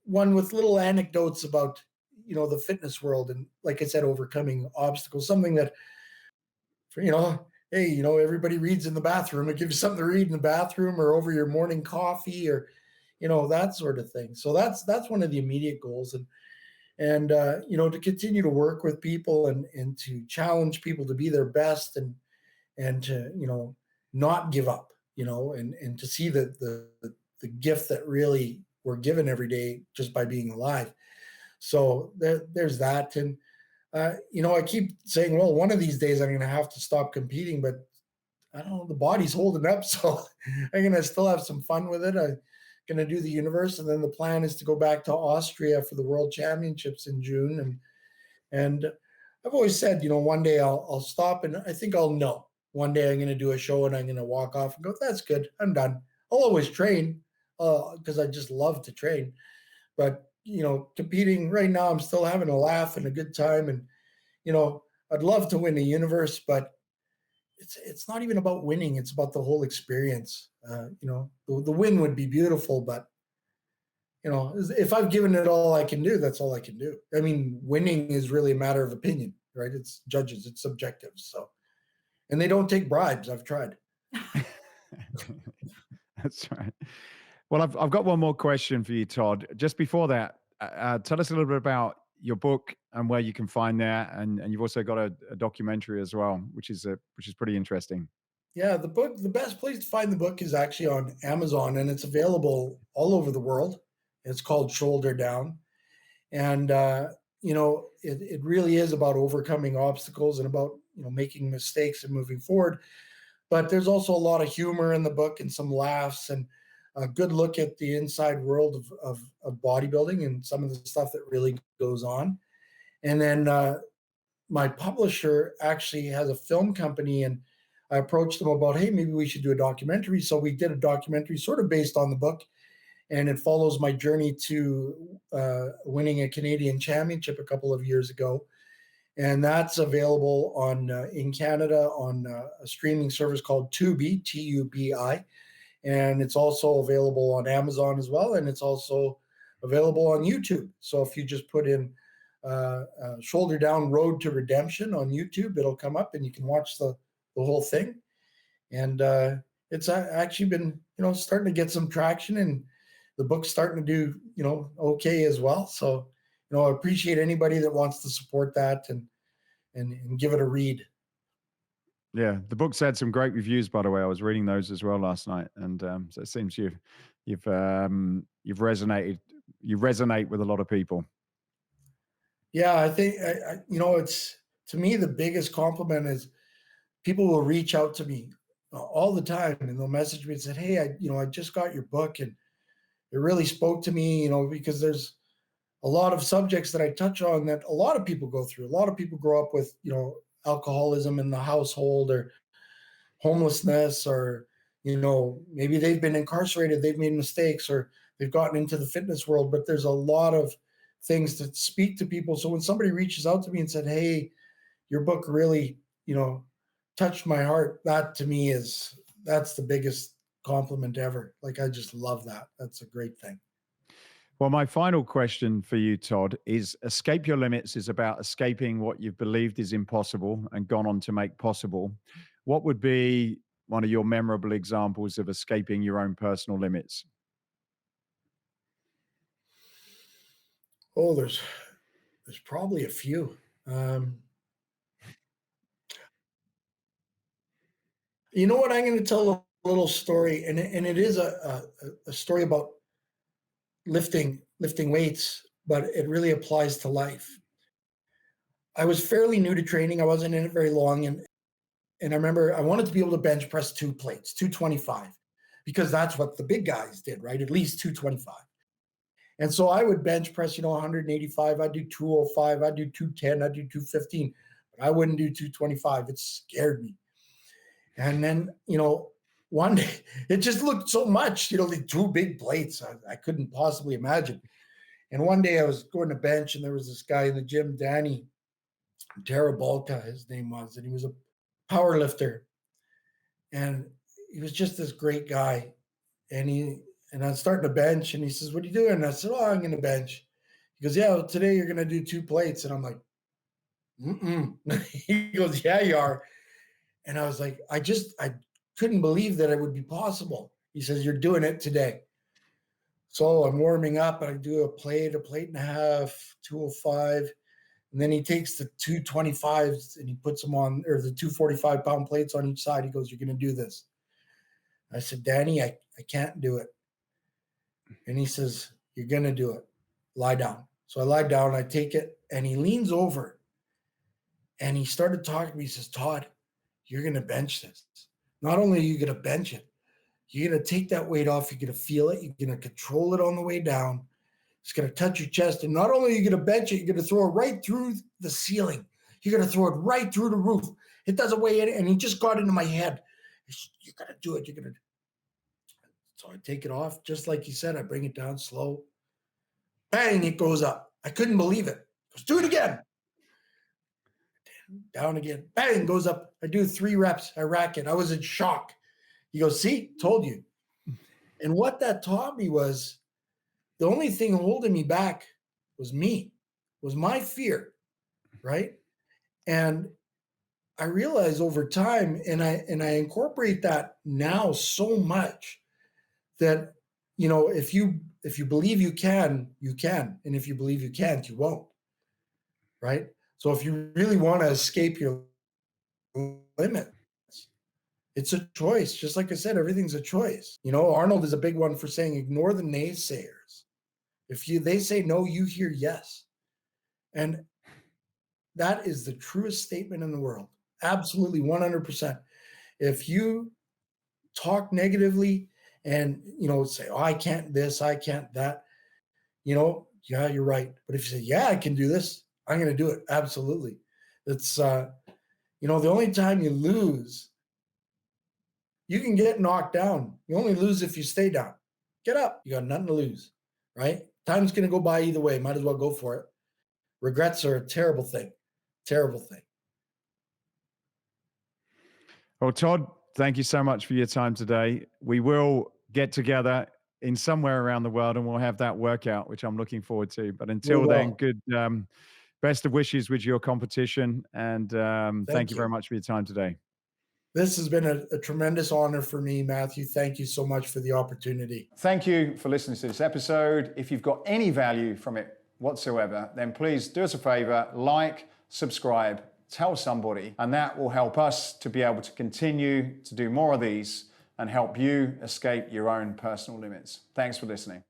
A: with little anecdotes about the fitness world, and like I said, overcoming obstacles, something that hey, everybody reads in the bathroom. It gives you something to read in the bathroom or over your morning coffee, or that sort of thing. So that's one of the immediate goals. And to continue to work with people, and to challenge people to be their best, and to not give up, and to see the gift that really we're given every day just by being alive. So there's that. And I keep saying, well, one of these days I'm going to have to stop competing, but I don't know, the body's holding up, so I'm going to still have some fun with it. I'm going to do the universe, and then the plan is to go back to Austria for the World Championships in June. And I've always said, one day I'll stop, and I think I'll know. One day I'm going to do a show and I'm going to walk off and go, that's good, I'm done. I'll always train because I just love to train. But, competing right now, I'm still having a laugh and a good time. And, I'd love to win the universe, but it's not even about winning. It's about the whole experience. The win would be beautiful, but if I've given it all I can do, that's all I can do. I mean, winning is really a matter of opinion, right? It's judges, it's subjective. So, and they don't take bribes. I've tried.
C: That's right. Well, I've got one more question for you, Todd. Just before that, tell us a little bit about your book and where you can find that, and you've also got a documentary as well, which is pretty interesting.
A: Yeah, the best place to find the book is actually on Amazon, and it's available all over the world. It's called Shoulder Down, and it really is about overcoming obstacles and about making mistakes and moving forward. But there's also a lot of humor in the book and some laughs, and a good look at the inside world of bodybuilding and some of the stuff that really goes on. And then my publisher actually has a film company, and I approached them about, hey, maybe we should do a documentary. So we did a documentary sort of based on the book, and it follows my journey to winning a Canadian championship a couple of years ago. And that's available in Canada on a streaming service called Tubi, Tubi. And it's also available on Amazon as well. And it's also available on YouTube. So if you just put in Shoulder Down Road to Redemption on YouTube, it'll come up and you can watch the whole thing. And it's actually been, starting to get some traction, and the book's starting to do, okay as well. So, I appreciate anybody that wants to support that and give it a read.
C: Yeah, the book's had some great reviews, by the way. I was reading those as well last night, and so it seems you resonate with a lot of people.
A: Yeah, I think it's, to me, the biggest compliment is people will reach out to me all the time, and they'll message me and say, hey, I just got your book, and it really spoke to me, because there's a lot of subjects that I touch on that a lot of people go through. A lot of people grow up with, alcoholism in the household, or homelessness, or, maybe they've been incarcerated, they've made mistakes, or they've gotten into the fitness world, but there's a lot of things that speak to people. So when somebody reaches out to me and said, hey, your book really, touched my heart, that to me that's the biggest compliment ever. Like, I just love that. That's a great thing.
C: Well, my final question for you, Todd, is Escape Your Limits is about escaping what you've believed is impossible and gone on to make possible. What would be one of your memorable examples of escaping your own personal limits?
A: Oh, there's probably a few. You know what? I'm going to tell a little story, and it is a story about lifting weights, but it really applies to life. I was fairly new to training. I wasn't in it very long, and I remember I wanted to be able to bench press 2 plates, 225, because that's what the big guys did, right? At least 225. And so I would bench press, 185. I'd do 205. I'd do 210. I'd do 215. But I wouldn't do 225. It scared me. And then, one day it just looked so much, the 2 big plates. I couldn't possibly imagine. And one day I was going to bench, and there was this guy in the gym, Danny Tarabalka, his name was, and he was a power lifter. And he was just this great guy. And I was starting to bench, and he says, what are you doing? And I said, oh, I'm going to bench. He goes, yeah, well, today you're going to do 2 plates. And I'm like, He goes, yeah, you are. And I was like, I couldn't believe that it would be possible. He says, you're doing it today. So I'm warming up, and I do a plate and a half, 205. And then he takes the 225s and he puts them on, or the 245-pound plates on each side. He goes, you're going to do this. I said, Danny, I can't do it. And he says, you're going to do it. Lie down. So I lie down, I take it, and he leans over and he started talking to me. He says, Todd, you're going to bench this. Not only are you going to bench it, you're going to take that weight off. You're going to feel it. You're going to control it on the way down. It's going to touch your chest. And not only are you going to bench it, you're going to throw it right through the ceiling. You're going to throw it right through the roof. It doesn't weigh in. And he just got into my head. You're going to do it. You're going to. So I take it off, just like you said. I bring it down slow. Bang, it goes up. I couldn't believe it. Goes, do it again. Down again. Bang, goes up. I do 3 reps. I rack it. I was in shock. He goes, see, told you. And what that taught me was the only thing holding me back was me, was my fear, right? And I realized over time, and I incorporate that now so much, that if you believe you can, and if you believe you can't, you won't, right? So if you really want to escape your limits, it's a choice. Just like I said, everything's a choice. Arnold is a big one for saying ignore the naysayers. If they say no, you hear yes. And that is the truest statement in the world. Absolutely 100%. If you talk negatively and, say, oh, I can't this, I can't that, yeah, you're right. But if you say, yeah, I can do this, I'm going to do it. Absolutely. It's, the only time you lose, you can get knocked down. You only lose if you stay down. Get up. You got nothing to lose, right? Time's going to go by either way. Might as well go for it. Regrets are a terrible thing. Terrible thing.
C: Well, Todd, thank you so much for your time today. We will get together in somewhere around the world and we'll have that workout, which I'm looking forward to. But until then, good, best of wishes with your competition. And thank you very much for your time today.
A: This has been a tremendous honor for me, Matthew. Thank you so much for the opportunity.
B: Thank you for listening to this episode. If you've got any value from it whatsoever, then please do us a favor, like, subscribe, tell somebody, and that will help us to be able to continue to do more of these and help you escape your own personal limits. Thanks for listening.